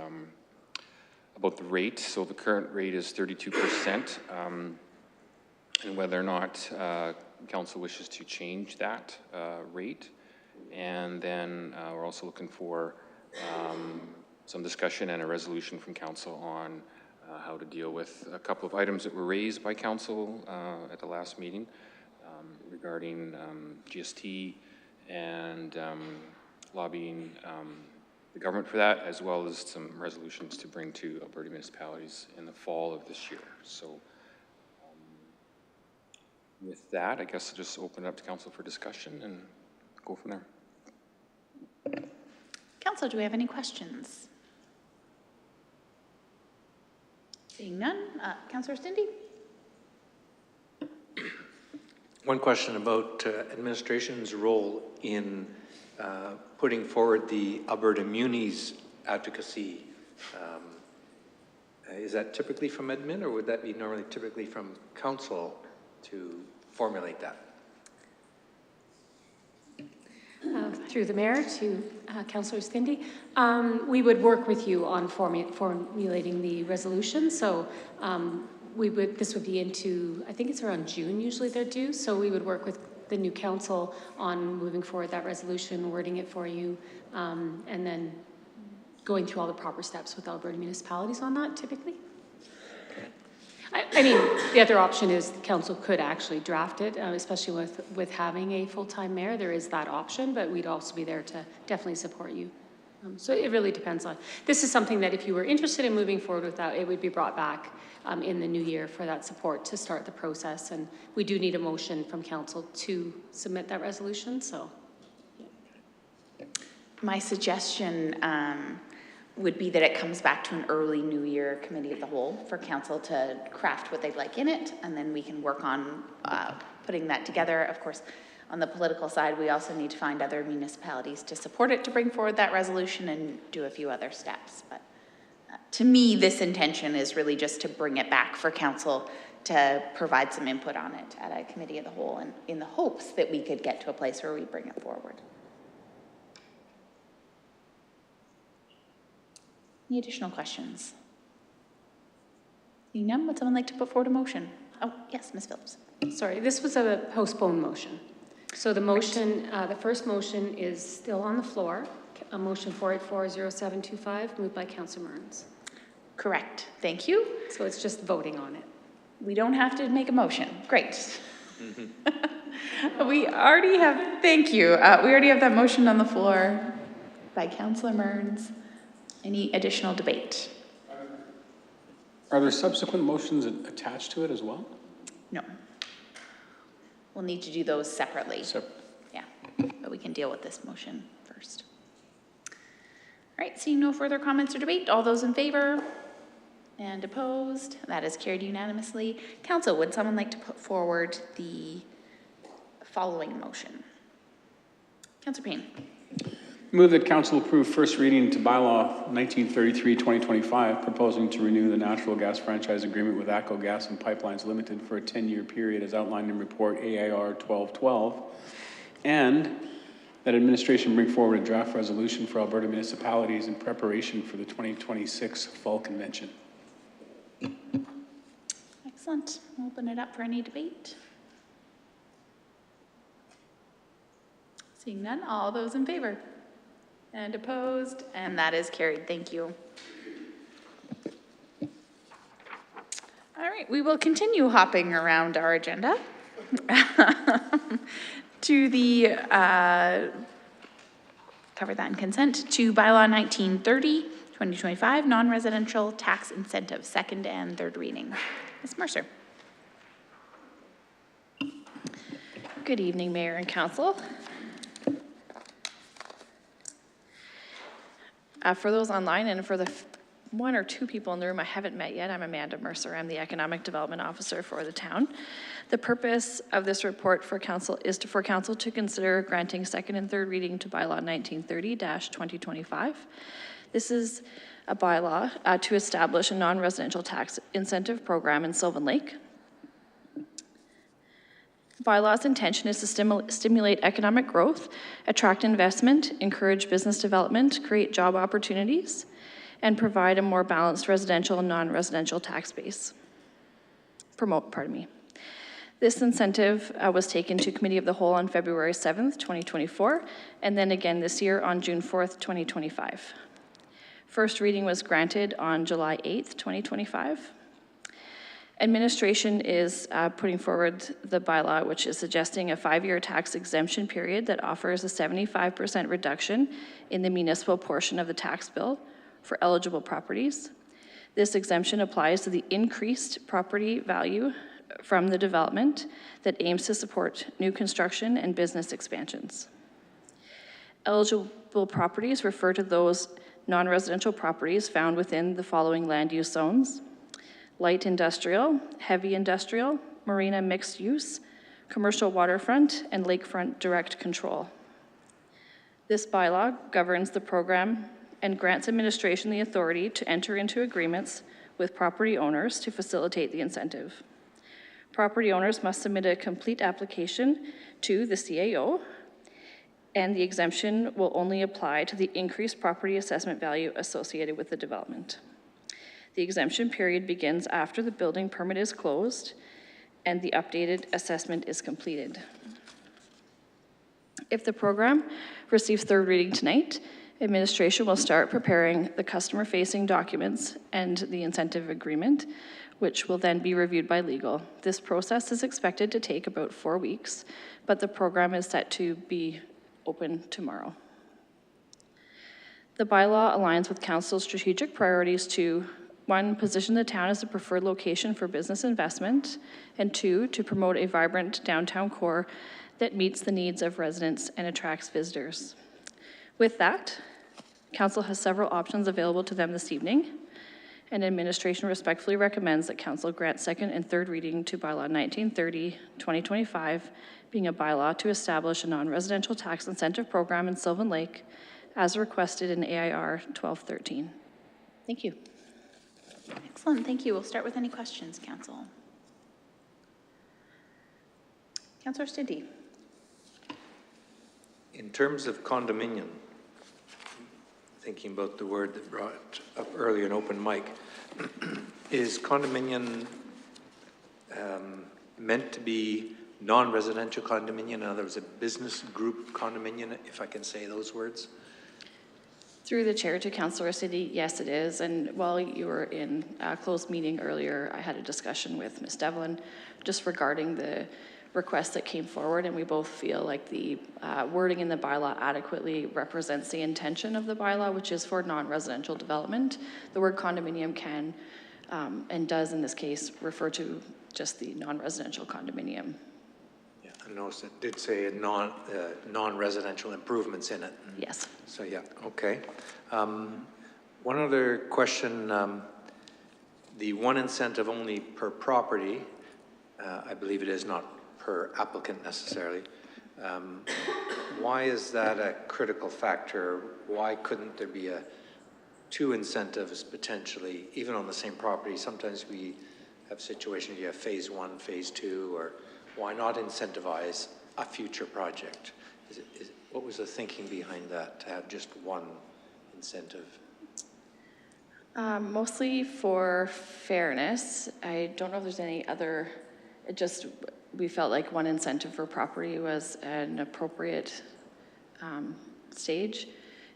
M: about the rate. So the current rate is 32%, and whether or not council wishes to change that rate. And then we're also looking for some discussion and a resolution from council on how to deal with a couple of items that were raised by council at the last meeting regarding GST and lobbying the government for that, as well as some resolutions to bring to Alberta municipalities in the fall of this year. So with that, I guess I'll just open it up to council for discussion and go from there.
A: Council, do we have any questions? Seeing none, Councillor Stindy?
E: One question about administration's role in putting forward the Alberta Munis advocacy. Is that typically from admin, or would that be normally typically from council to formulate that?
L: Through the mayor to Councillor Stindy, we would work with you on formulating the resolution. So this would be into, I think it's around June usually they're due. So we would work with the new council on moving forward that resolution, wording it for you, and then going through all the proper steps with Alberta municipalities on that typically. I mean, the other option is the council could actually draft it, especially with having a full-time mayor. There is that option, but we'd also be there to definitely support you. So it really depends on, this is something that if you were interested in moving forward with that, it would be brought back in the new year for that support to start the process. And we do need a motion from council to submit that resolution, so. Yeah.
A: My suggestion would be that it comes back to an early new year committee of the whole for council to craft what they'd like in it, and then we can work on putting that together. Of course, on the political side, we also need to find other municipalities to support it to bring forward that resolution and do a few other steps. But to me, this intention is really just to bring it back for council to provide some input on it at a committee of the whole, and in the hopes that we could get to a place where we bring it forward. Any additional questions? Seeing none, would someone like to put forward a motion? Oh, yes, Ms. Phillips.
L: Sorry, this was a postponed motion. So the motion, the first motion is still on the floor. A motion 4840725, moved by Councillor Mearns.
A: Correct. Thank you.
L: So it's just voting on it.
A: We don't have to make a motion. Great. We already have, thank you. We already have that motion on the floor by Councillor Mearns. Any additional debate?
I: Are there subsequent motions attached to it as well?
A: No. We'll need to do those separately. Yeah, but we can deal with this motion first. All right, seeing no further comments or debate, all those in favor and opposed, that is carried unanimously. Council, would someone like to put forward the following motion? Councillor Payne.
I: Move that council approve first reading to bylaw 1933-2025, proposing to renew the natural gas franchise agreement with ATCO Gas and Pipelines Limited for a 10-year period as outlined in report AIR 1212, and that administration bring forward a draft resolution for Alberta municipalities in preparation for the 2026 Fall Convention.
A: Excellent. We'll open it up for any debate. Seeing none, all those in favor? And opposed, and that is carried. Thank you. All right, we will continue hopping around our agenda to the, cover that in consent, to bylaw 1930-2025, non-residential tax incentive, second and third reading. Ms. Mercer.
N: Good evening, Mayor and Council. For those online and for the one or two people in the room I haven't met yet, I'm Amanda Mercer. I'm the Economic Development Officer for the town. The purpose of this report for council is for council to consider granting second and third reading to bylaw 1930-2025. This is a bylaw to establish a non-residential tax incentive program in Sylvan Lake. Bylaw's intention is to stimulate economic growth, attract investment, encourage business development, create job opportunities, and provide a more balanced residential and non-residential tax base. This incentive was taken to Committee of the Whole on February 7th, 2024, and then again this year on June 4th, 2025. First reading was granted on July 8th, 2025. Administration is putting forward the bylaw, which is suggesting a 5-year tax exemption period that offers a 75% reduction in the municipal portion of the tax bill for eligible properties. This exemption applies to the increased property value from the development that aims to support new construction and business expansions. Eligible properties refer to those non-residential properties found within the following land use zones: light industrial, heavy industrial, marina mixed use, commercial waterfront, and lakefront direct control. This bylaw governs the program and grants administration the authority to enter into agreements with property owners to facilitate the incentive. Property owners must submit a complete application to the CAO, and the exemption will only apply to the increased property assessment value associated with the development. The exemption period begins after the building permit is closed and the updated assessment is completed. If the program receives third reading tonight, administration will start preparing the customer-facing documents and the incentive agreement, which will then be reviewed by legal. This process is expected to take about 4 weeks, but the program is set to be open tomorrow. The bylaw aligns with council's strategic priorities to 1, position the town as a preferred location for business investment, and 2, to promote a vibrant downtown core that meets the needs of residents and attracts visitors. With that, council has several options available to them this evening, and administration respectfully recommends that council grant second and third reading to bylaw 1930-2025, being a bylaw to establish a non-residential tax incentive program in Sylvan Lake, as requested in AIR 1213. Thank you.
A: Excellent, thank you. We'll start with any questions, council. Councillor Stinty.
E: In terms of condominium, thinking about the word that brought up earlier in open mic, is condominium meant to be non-residential condominium, in other words, a business group condominium, if I can say those words?
N: Through the chair to Councillor City, yes, it is. And while you were in a closed meeting earlier, I had a discussion with Ms. Devlin just regarding the request that came forward, and we both feel like the wording in the bylaw adequately represents the intention of the bylaw, which is for non-residential development. The word condominium can and does in this case refer to just the non-residential condominium.
E: Yeah, I noticed it did say non-residential improvements in it.
N: Yes.
E: So yeah, okay. One other question, the one incentive only per property, I believe it is not per applicant necessarily. Why is that a critical factor? Why couldn't there be two incentives potentially, even on the same property? Sometimes we have situations, you have phase one, phase two, or why not incentivize a future project? What was the thinking behind that, to have just one incentive?
N: Mostly for fairness. I don't know if there's any other, we felt like one incentive for property was an appropriate stage.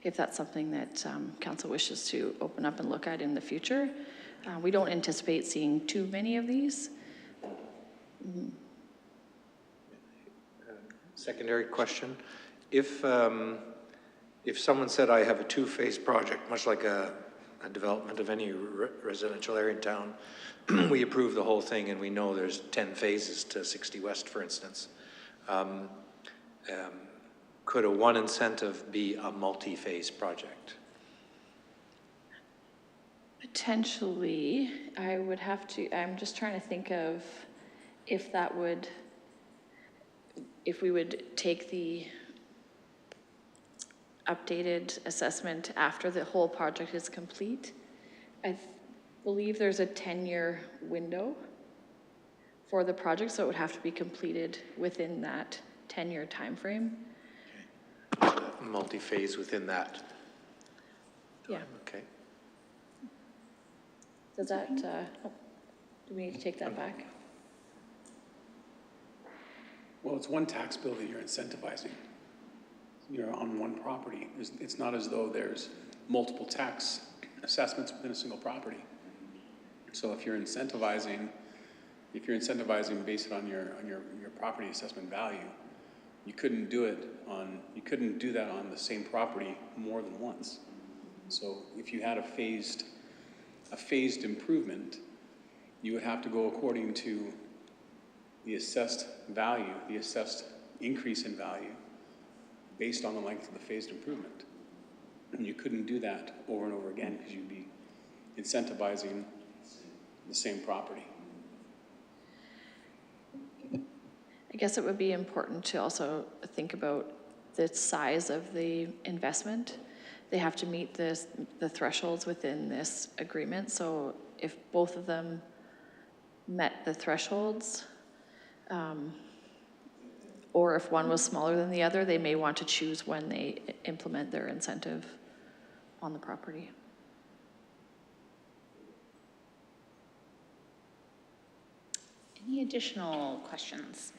N: If that's something that council wishes to open up and look at in the future. We don't anticipate seeing too many of these.
E: Secondary question. If someone said, I have a two-phase project, much like a development of any residential area in town, we approve the whole thing and we know there's 10 phases to 60 West, for instance. Could a one incentive be a multi-phase project?
N: Potentially, I would have to, I'm just trying to think of if that would, if we would take the updated assessment after the whole project is complete. I believe there's a 10-year window for the project, so it would have to be completed within that 10-year time frame.
E: Okay. Multi-phase within that.
N: Yeah.
E: Okay.
N: Does that, do we need to take that back?
I: Well, it's one tax bill that you're incentivizing. You're on one property. It's not as though there's multiple tax assessments within a single property. So if you're incentivizing based on your property assessment value, you couldn't do that on the same property more than once. So if you had a phased improvement, you would have to go according to the assessed value, the assessed increase in value based on the length of the phased improvement. And you couldn't do that over and over again because you'd be incentivizing the same property.
N: I guess it would be important to also think about the size of the investment. They have to meet the thresholds within this agreement. So if both of them met the thresholds, or if one was smaller than the other, they may want to choose when they implement their incentive on the property.
A: Any additional questions?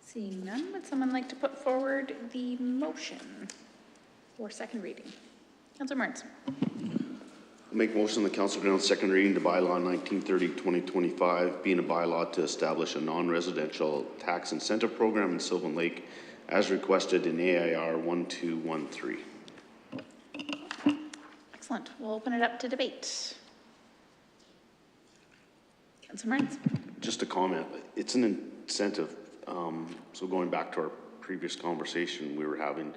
A: Seeing none, would someone like to put forward the motion for second reading? Councillor Mearns.
G: I'll make motion that council pronounce second reading to bylaw 1930-2025 being a bylaw to establish a non-residential tax incentive program in Sylvan Lake as requested in AIR 1213.
A: Excellent. We'll open it up to debate. Councillor Mearns.
G: Just a comment. It's an incentive. So going back to our previous conversation we were having,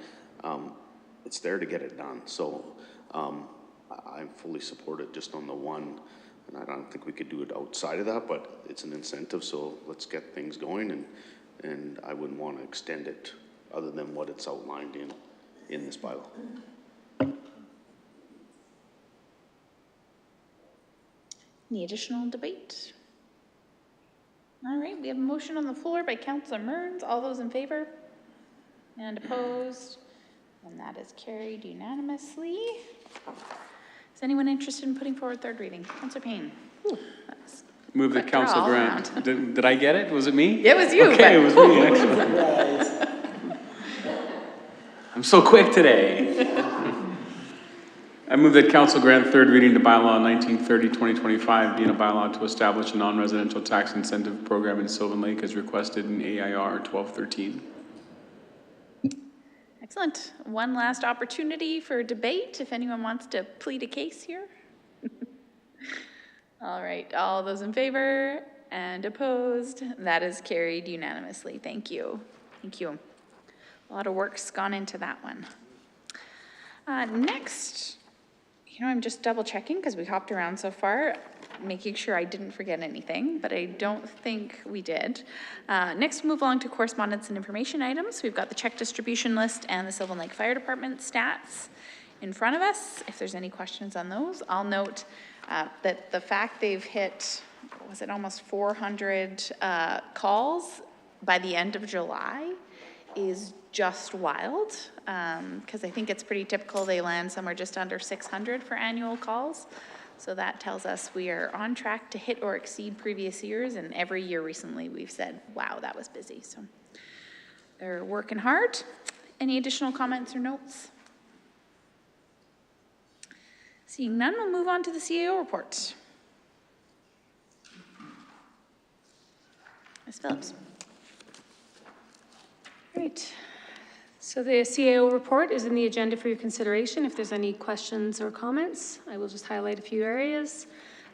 G: it's there to get it done. So I fully support it just on the one, and I don't think we could do it outside of that, but it's an incentive, so let's get things going, and I wouldn't want to extend it other than what it's outlined in this bylaw.
A: Any additional debate? All right, we have a motion on the floor by Councillor Mearns. All those in favor? And opposed? And that is carried unanimously. Is anyone interested in putting forward third reading? Councillor Payne. That's
I: Move that Council
A: all
I: Grant, did I get it? Was it me?
A: It was you,
I: Okay,
A: but-
I: it was me, excellent. I'm so quick today. I move that council grant third reading to bylaw 1930-2025 being a bylaw to establish a non-residential tax incentive program in Sylvan Lake as requested in AIR 1213.
A: Excellent. One last opportunity for debate, if anyone wants to plead a case here. All right, all those in favor and opposed, that is carried unanimously. Thank you. Thank you. A lot of work's gone into that one. Next, I'm just double checking because we hopped around so far, making sure I didn't forget anything, but I don't think we did. Next, move along to correspondence and information items. We've got the check distribution list and the Sylvan Lake Fire Department stats in front of us. If there's any questions on those, I'll note that the fact they've hit, was it almost 400 calls by the end of July is just wild, because I think it's pretty typical they land somewhere just under 600 for annual calls. So that tells us we are on track to hit or exceed previous years, and every year recently we've said, wow, that was busy. So they're working hard. Any additional comments or notes? Seeing none, we'll move on to the CAO report. Ms. Phillips.
L: Great. So the CAO report is in the agenda for your consideration. If there's any questions or comments, I will just highlight a few areas.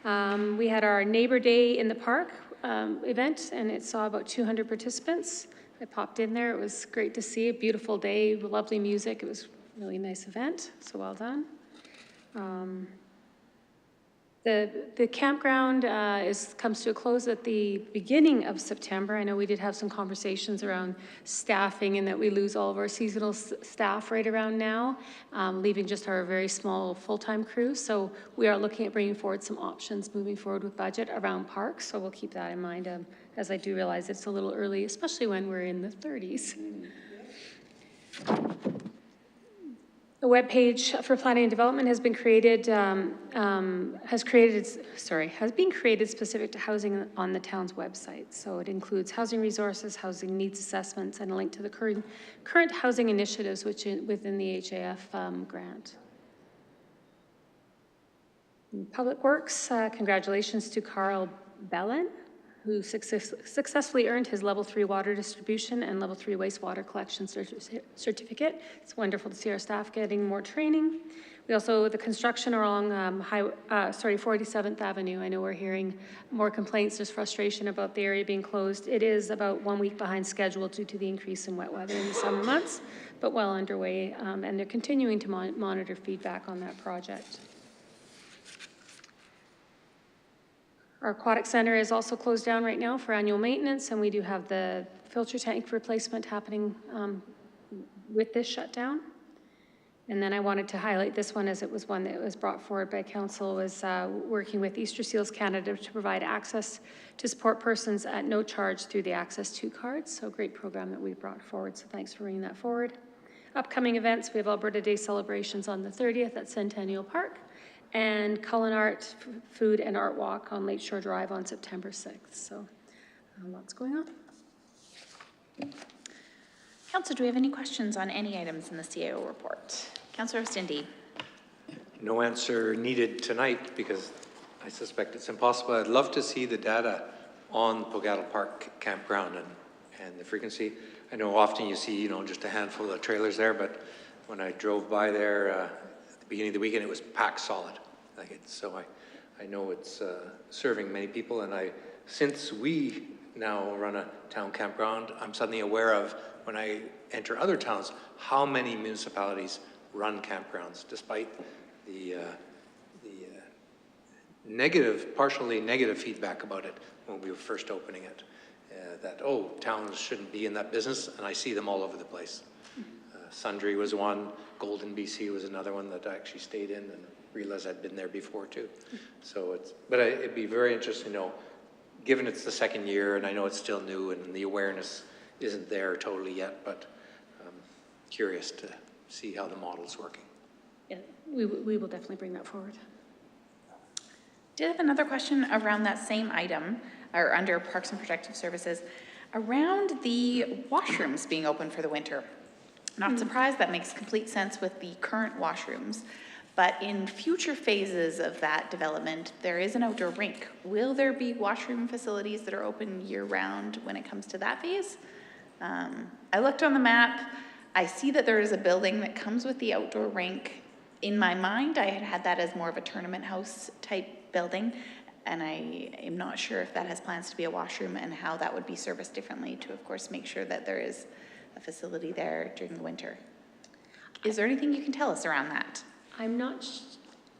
L: We had our Neighbor Day in the Park event, and it saw about 200 participants. I popped in there. It was great to see. A beautiful day, lovely music. It was a really nice event, so well done. The campground comes to a close at the beginning of September. I know we did have some conversations around staffing and that we lose all of our seasonal staff right around now, leaving just our very small full-time crew. So we are looking at bringing forward some options moving forward with budget around parks. So we'll keep that in mind as I do realize it's a little early, especially when we're in the 30s. The webpage for planning and development has been created, has been created specific to housing on the town's website. So it includes housing resources, housing needs assessments, and a link to the current housing initiatives within the HAF grant. In Public Works, congratulations to Carl Bellin, who successfully earned his Level 3 water distribution and Level 3 wastewater collection certificate. It's wonderful to see our staff getting more training. We also, the construction along 47th Avenue. I know we're hearing more complaints. There's frustration about the area being closed. It is about 1 week behind schedule due to the increase in wet weather in the summer months, but well underway, and they're continuing to monitor feedback on that project. Our aquatic center is also closed down right now for annual maintenance, and we do have the filter tank replacement happening with this shutdown. And then I wanted to highlight this one as it was one that was brought forward by council, was working with Easter Seals Canada to provide access to support persons at no charge through the Access 2 cards. So a great program that we brought forward, so thanks for bringing that forward. Upcoming events, we have Alberta Day celebrations on the 30th at Centennial Park, and Cullen Art Food and Art Walk on Lakeshore Drive on September 6th. So lots going on.
A: Council, do we have any questions on any items in the CAO report? Councillor Stindy.
E: No answer needed tonight because I suspect it's impossible. I'd love to see the data on Pogattle Park campground and the frequency. I know often you see, just a handful of trailers there, but when I drove by there at the beginning of the weekend, it was packed solid. So I know it's serving many people, and since we now run a town campground, I'm suddenly aware of, when I enter other towns, how many municipalities run campgrounds, despite the partially negative feedback about it when we were first opening it. That, towns shouldn't be in that business, and I see them all over the place. Sundre was one, Golden BC was another one that I actually stayed in and realized I'd been there before too. So it'd be very interesting to know, given it's the second year and I know it's still new and the awareness isn't there totally yet, but I'm curious to see how the model's working.
L: Yeah, we will definitely bring that forward.
A: Did have another question around that same item, or under Parks and Protective Services, around the washrooms being open for the winter. Not surprised, that makes complete sense with the current washrooms. But in future phases of that development, there is an outdoor rink. Will there be washroom facilities that are open year-round when it comes to that phase? I looked on the map. I see that there is a building that comes with the outdoor rink. In my mind, I had had that as more of a tournament house type building, and I am not sure if that has plans to be a washroom and how that would be serviced differently to, of course, make sure that there is a facility there during the winter. Is there anything you can tell us around that?
L: I'm not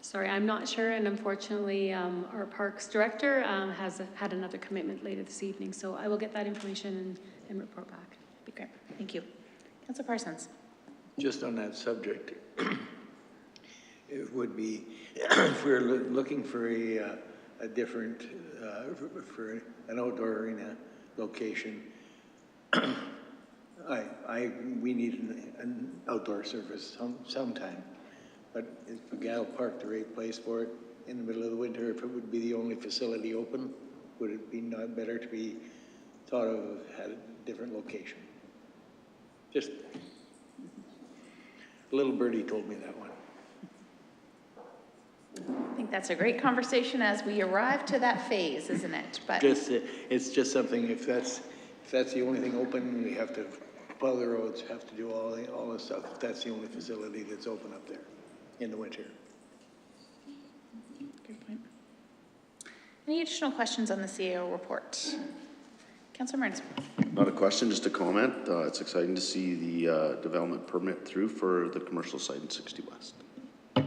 L: sure, and unfortunately, our Parks Director has had another commitment later this evening, so I will get that information and report back.
A: Be great, thank you. Councillor Parsons.
B: Just on that subject, it would be, if we're looking for a different, for an outdoor arena location, we need an outdoor service sometime. But is Gal Park the right place for it in the middle of the winter? If it would be the only facility open, would it be not better to be thought of at a different location? Just a little birdie told me that one.
A: I think that's a great conversation as we arrive to that phase, isn't it? But
B: it's just something, if that's the only thing open, we have to plow the roads, have to do all the stuff. If that's the only facility that's open up there in the winter.
A: Good point. Any additional questions on the CAO report? Councillor Mearns.
G: Not a question, just a comment. It's exciting to see the development permit through for the commercial site in 60 West.
A: Yeah.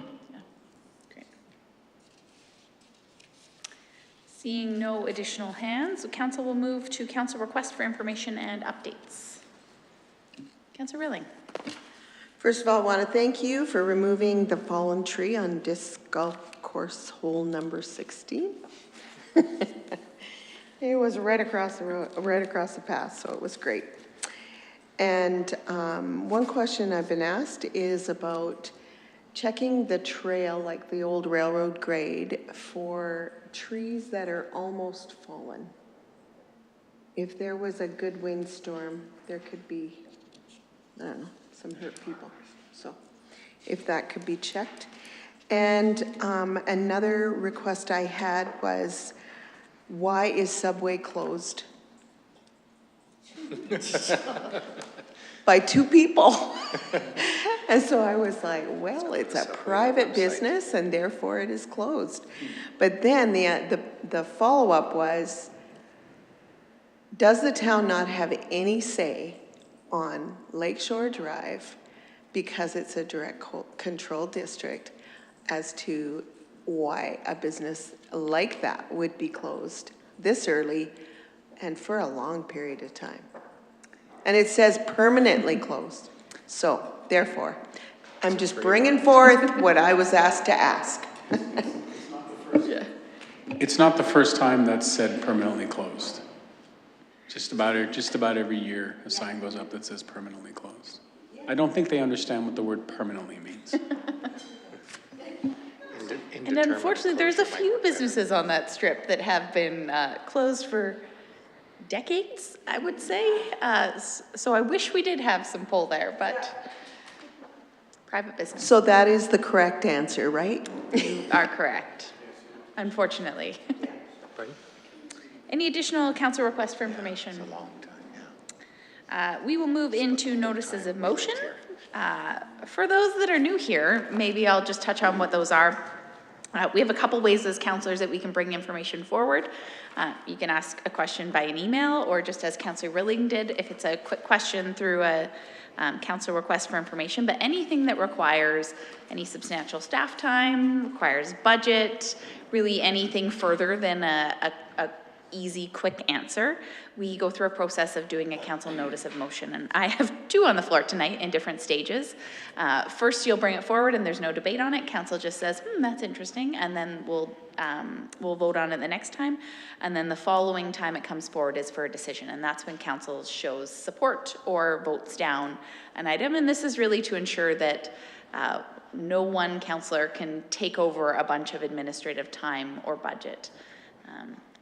A: Great. Seeing no additional hands, council will move to council request for information and updates. Councillor Rilling.
D: First of all, I want to thank you for removing the fallen tree on disc golf course hole number 16. It was right across the road, right across the path, so it was great. And one question I've been asked is about checking the trail, like the old railroad grade, for trees that are almost fallen. If there was a good windstorm, there could be, I don't know, some hurt people. So if that could be checked. And another request I had was, why is Subway closed? By two people. And so I was like, well, it's a private business and therefore it is closed. But then the follow-up was, does the town not have any say on Lakeshore Drive, because it's a direct control district, as to why a business like that would be closed this early and for a long period of time? And it says permanently closed. So therefore, I'm just bringing forth what I was asked to ask.
I: It's not the first time that's said permanently closed. Just about every year, a sign goes up that says permanently closed. I don't think they understand what the word permanently means.
A: And unfortunately, there's a few businesses on that strip that have been closed for decades, I would say. So I wish we did have some pull there, but private business.
D: So that is the correct answer, right?
A: You are correct, unfortunately. Any additional council requests for information? It's a long time, we will move into notices of motion. For those that are new here, maybe I'll just touch on what those are. We have a couple ways as councillors that we can bring information forward. You can ask a question by an email, or just as Councillor Rilling did, if it's a quick question through a council request for information. But anything that requires any substantial staff time, requires budget, really anything further than a easy, quick answer, we go through a process of doing a council notice of motion. And I have two on the floor tonight in different stages. First, you'll bring it forward and there's no debate on it. Council just says, that's interesting. And then we'll vote on it the next time. And then the following time it comes forward is for a decision. And that's when council shows support or votes down an item. And this is really to ensure that no one councillor can take over a bunch of administrative time or budget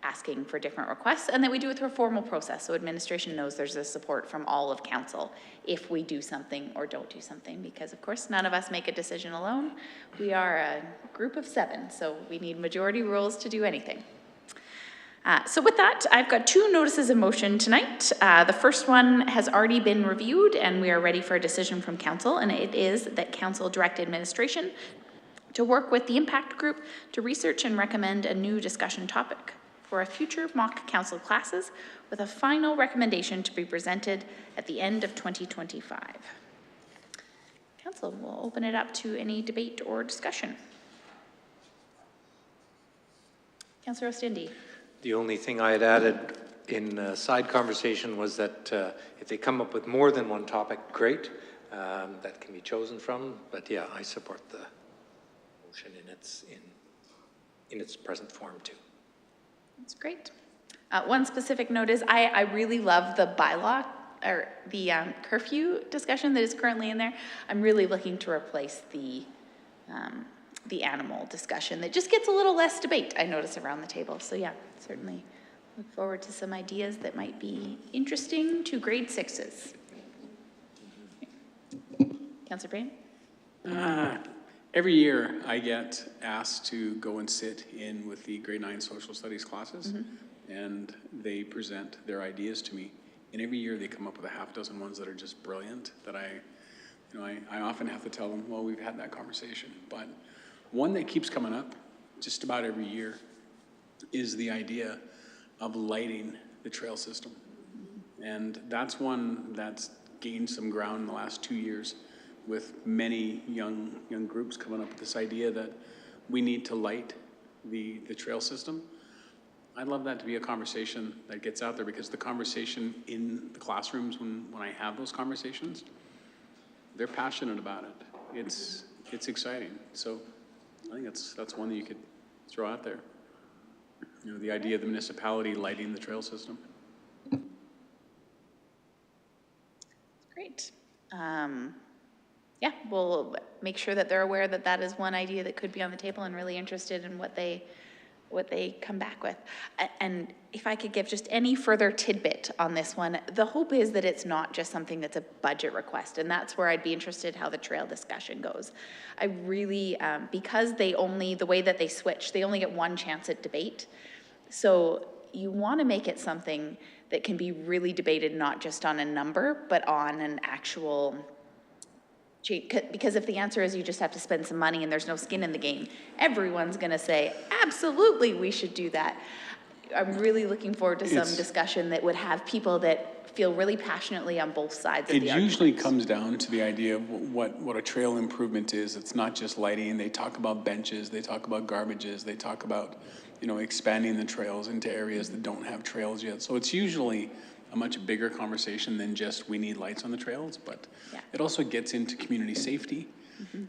A: asking for different requests, and that we do it through a formal process so administration knows there's a support from all of council if we do something or don't do something, because of course none of us make a decision alone. We are a group of 7, so we need majority rules to do anything. So with that, I've got 2 notices of motion tonight. The first one has already been reviewed and we are ready for a decision from council, and it is that council direct administration to work with the impact group to research and recommend a new discussion topic for a future mock council classes with a final recommendation to be presented at the end of 2025. Council will open it up to any debate or discussion. Councillor Ostindi.
E: The only thing I had added in side conversation was that if they come up with more than one topic, great, that can be chosen from. But yeah, I support the motion in its present form too.
A: That's great. One specific note is I really love the bylaw or the curfew discussion that is currently in there. I'm really looking to replace the animal discussion that just gets a little less debate, I notice, around the table. So yeah, certainly look forward to some ideas that might be interesting to grade 6s. Councillor Payne?
I: Every year I get asked to go and sit in with the grade 9 social studies classes, and they present their ideas to me. And every year they come up with a half dozen ones that are just brilliant that I often have to tell them, well, we've had that conversation. But one that keeps coming up just about every year is the idea of lighting the trail system. And that's one that's gained some ground in the last 2 years, with many young groups coming up with this idea that we need to light the trail system. I'd love that to be a conversation that gets out there, because the conversation in the classrooms, when I have those conversations, they're passionate about it. It's exciting. So I think that's one that you could throw out there. You know, the idea of the municipality lighting the trail system.
A: Great. Yeah, we'll make sure that they're aware that that is one idea that could be on the table, and really interested in what they come back with. And if I could give just any further tidbit on this one, the hope is that it's not just something that's a budget request, and that's where I'd be interested how the trail discussion goes. I really, because the way that they switch, they only get one chance at debate. So you want to make it something that can be really debated, not just on a number, but on an actual, because if the answer is you just have to spend some money and there's no skin in the game, everyone's going to say, absolutely, we should do that. I'm really looking forward to some discussion that would have people that feel really passionately on both sides of the argument. It
I: usually comes down to the idea of what a trail improvement is. It's not just lighting. They talk about benches, they talk about garbages, they talk about, expanding the trails into areas that don't have trails yet. So it's usually a much bigger conversation than just we need lights on the trails, but it also gets into community safety.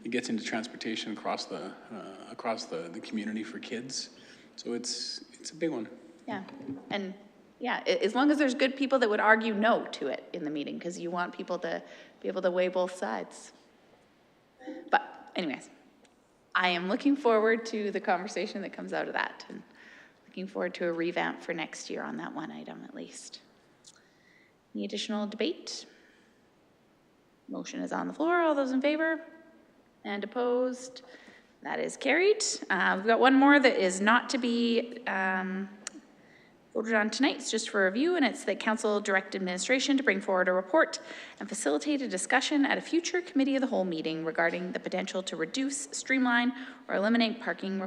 I: It gets into transportation across the community for kids. So it's a big one.
A: Yeah, and yeah, as long as there's good people that would argue no to it in the meeting, because you want people to be able to weigh both sides. But anyways, I am looking forward to the conversation that comes out of that, and looking forward to a revamp for next year on that one item at least. Any additional debate? Motion is on the floor. All those in favor? And opposed? That is carried. We've got one more that is not to be voted on tonight. It's just for review, and it's that council direct administration to bring forward a report and facilitate a discussion at a future committee of the whole meeting regarding the potential to reduce, streamline, or eliminate parking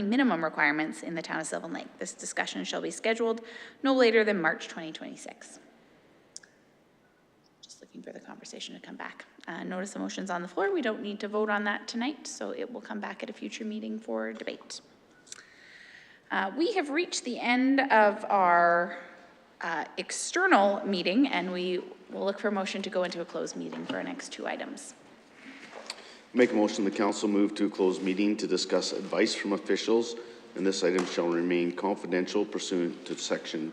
A: minimum requirements in the town of Sylvan Lake. This discussion shall be scheduled no later than March 2026. Looking for the conversation to come back. Notice the motion's on the floor. We don't need to vote on that tonight, so it will come back at a future meeting for debate. We have reached the end of our external meeting, and we will look for a motion to go into a closed meeting for our next two items.
G: Make a motion the council move to a closed meeting to discuss advice from officials, and this item shall remain confidential pursuant to section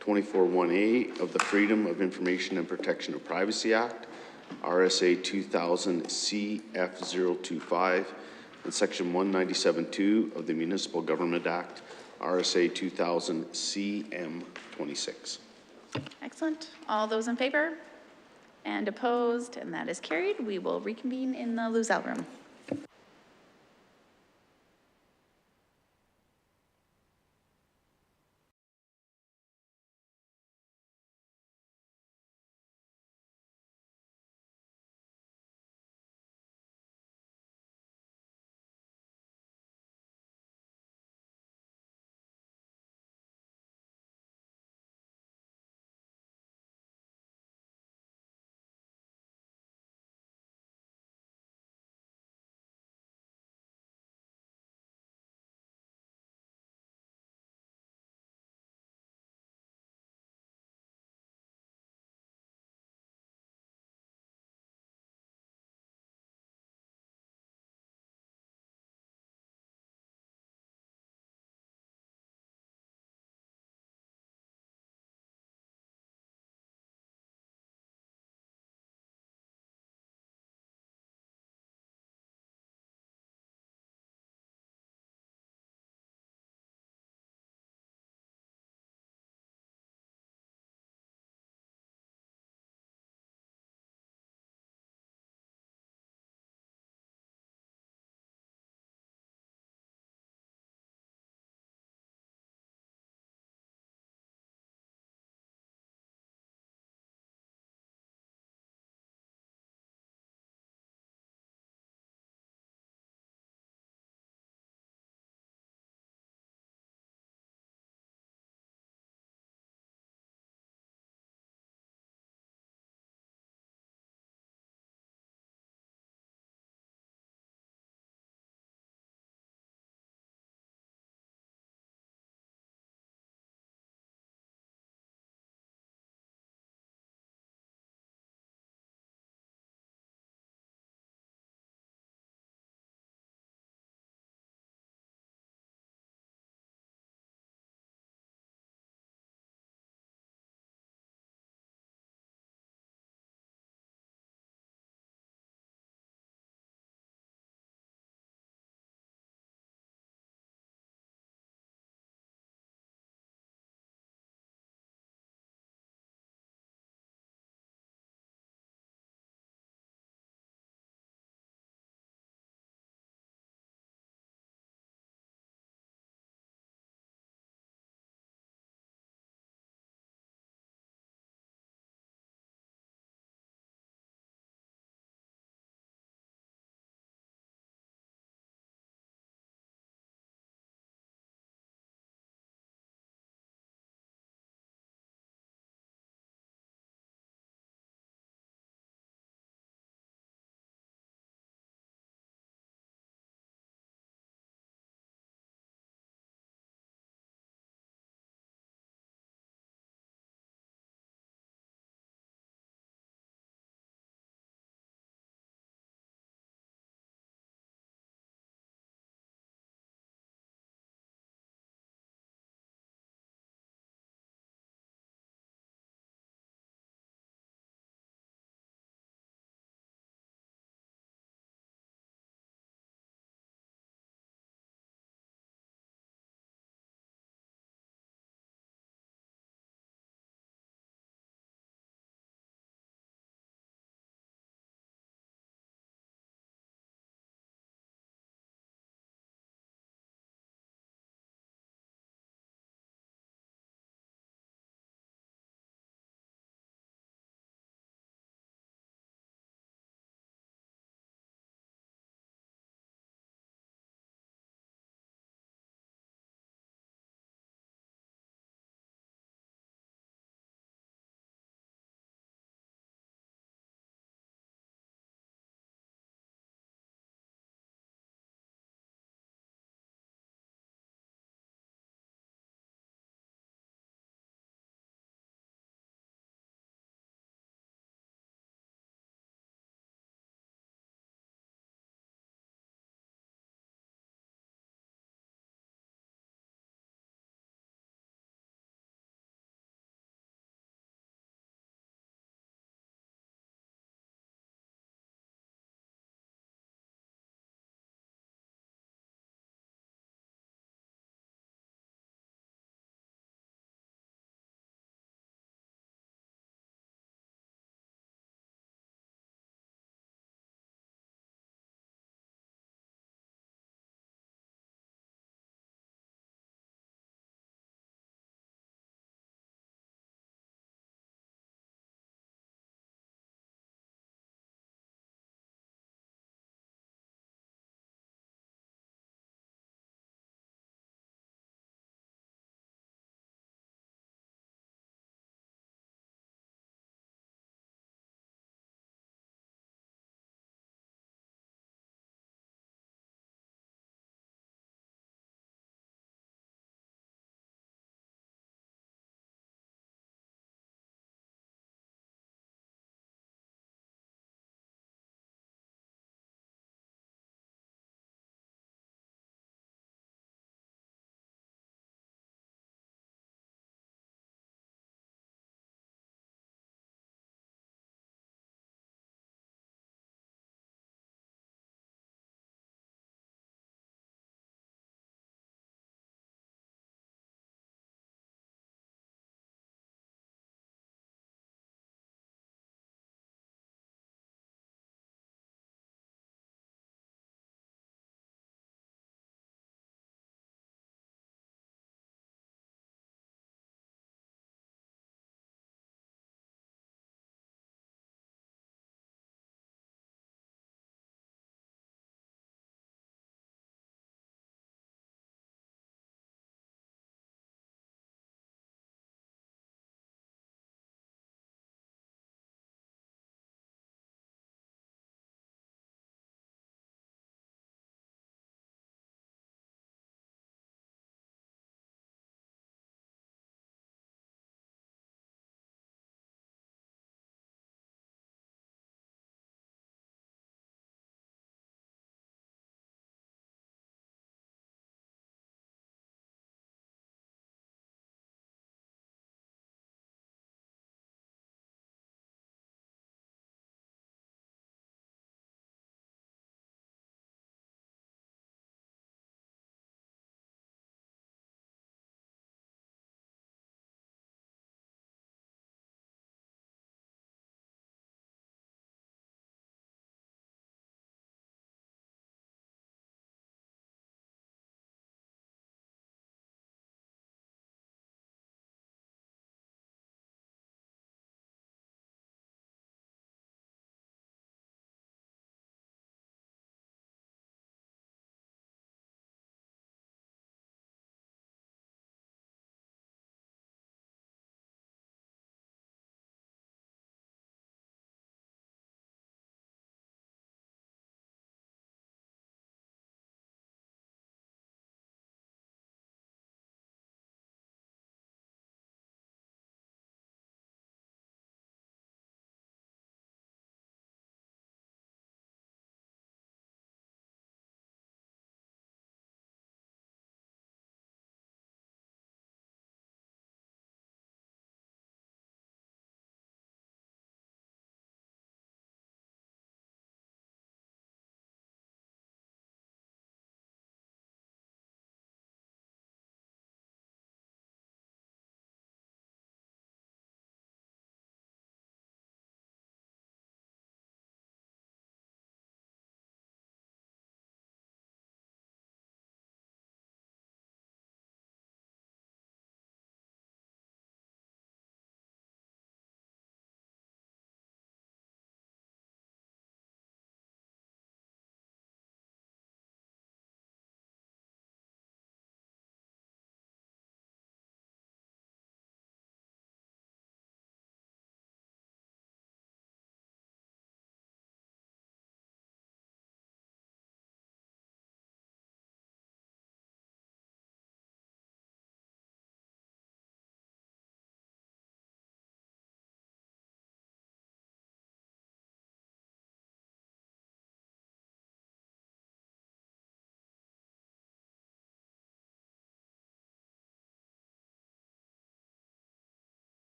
G: 24(1)A of the Freedom of Information and Protection of Privacy Act, RSA 2000 CF025, and section 197(2) of the Municipal Government Act, RSA 2000 CM26.
A: Excellent. All those in favor? And opposed? And that is carried. We will reconvene in the Luzelle room.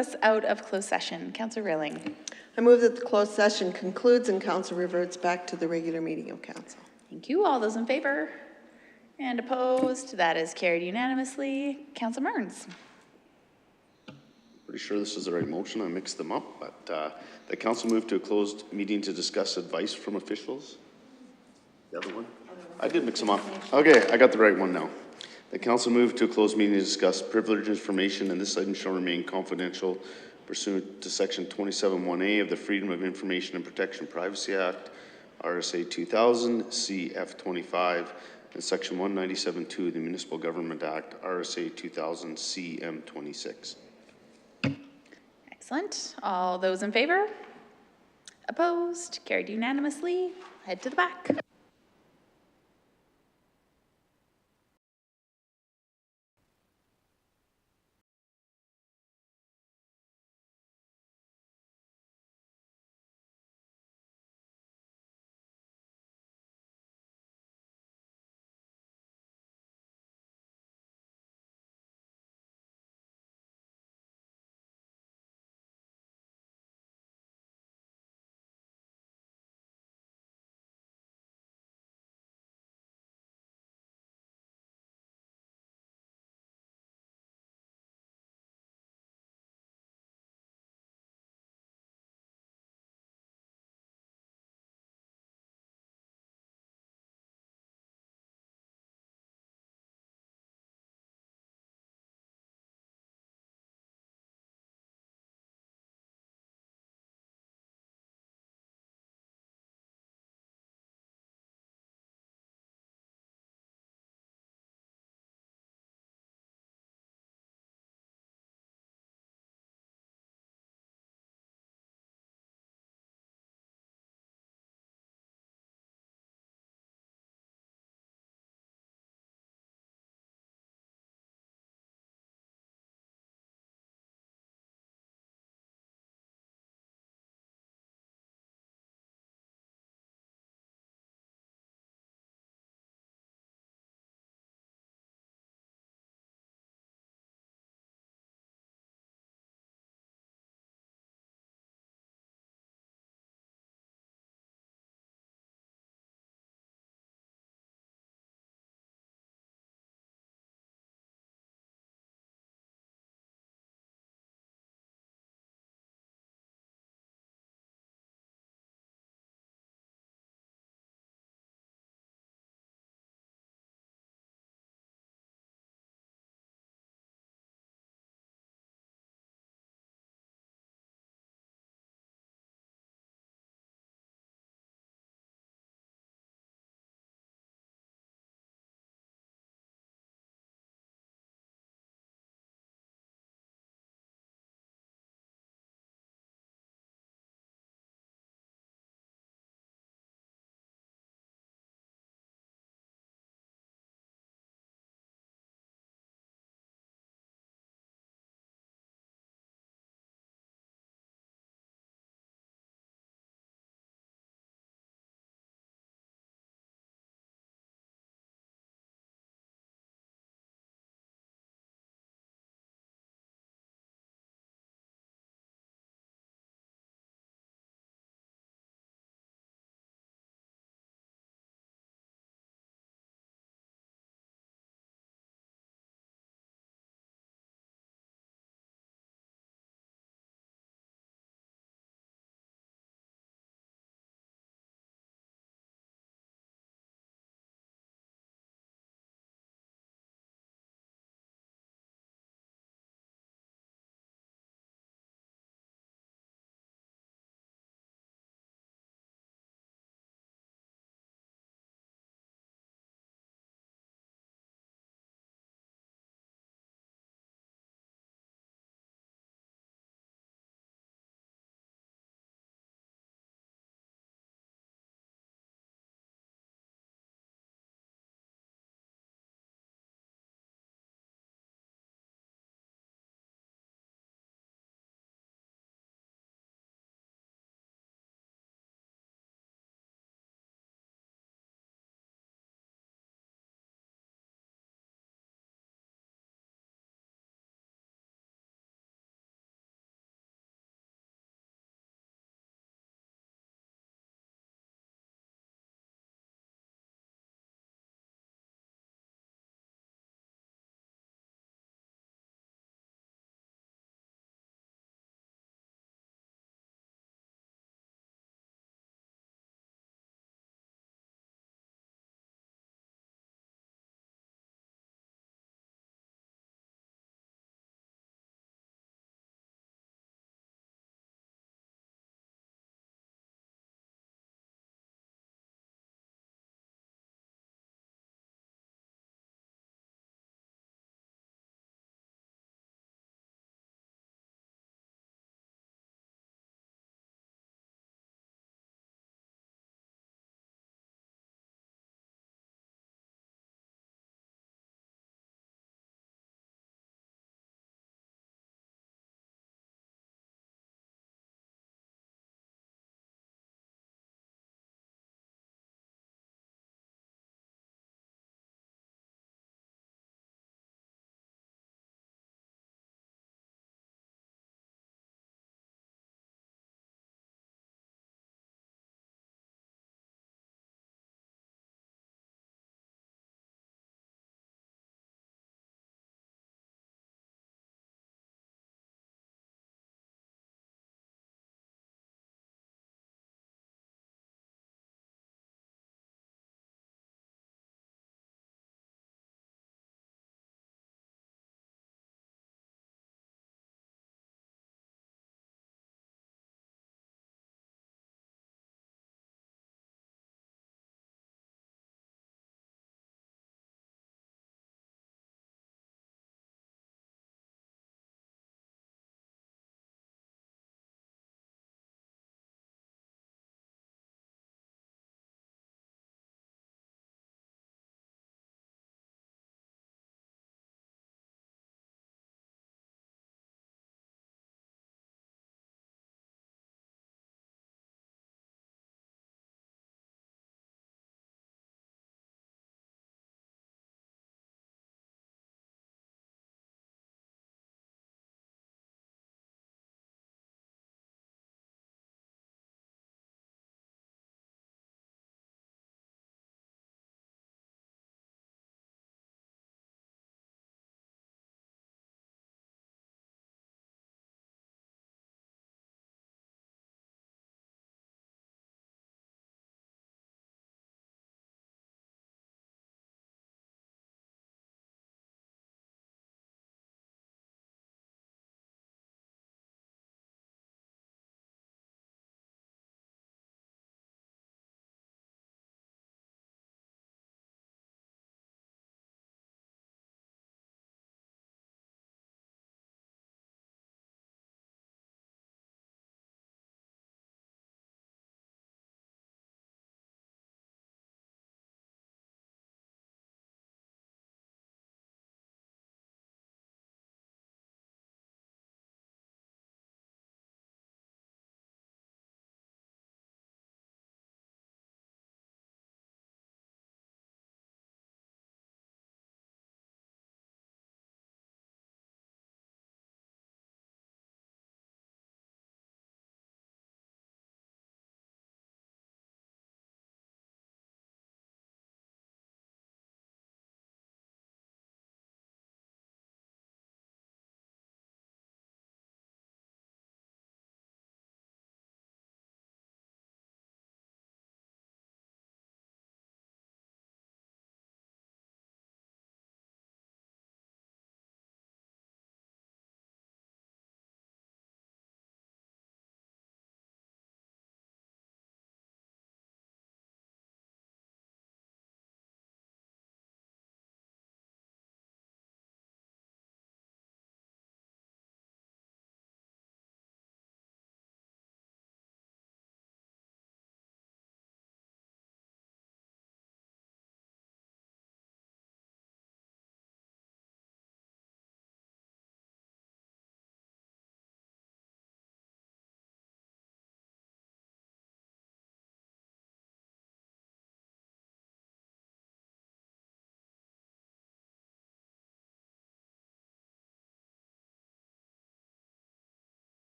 A: us out of closed session. Councillor Rilling.
D: I move that the closed session concludes and council reverts back to the regular meeting of council.
A: Thank you. All those in favor? And opposed? That is carried unanimously. Councillor Mearns.
G: Pretty sure this is the right motion. I mixed them up, but the council moved to a closed meeting to discuss advice from officials. The other one? I did mix them up. Okay, I got the right one now. The council moved to a closed meeting to discuss privileged information, and this item shall remain confidential pursuant to Section 27(1)A of the Freedom of Information and Protection Privacy Act, RSA 2000, CF 25, and Section 197(2) of the Municipal Government Act, RSA 2000, CM 26.
A: Excellent. All those in favor? Opposed? Carried unanimously. Head to the back.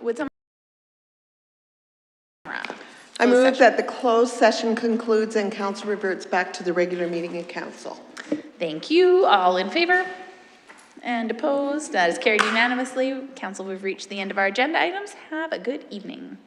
A: Would someone?
D: I move that the closed session concludes and council reverts back to the regular meeting of council.
A: Thank you. All in favor? And opposed? That is carried unanimously. Council, we've reached the end of our agenda items. Have a good evening.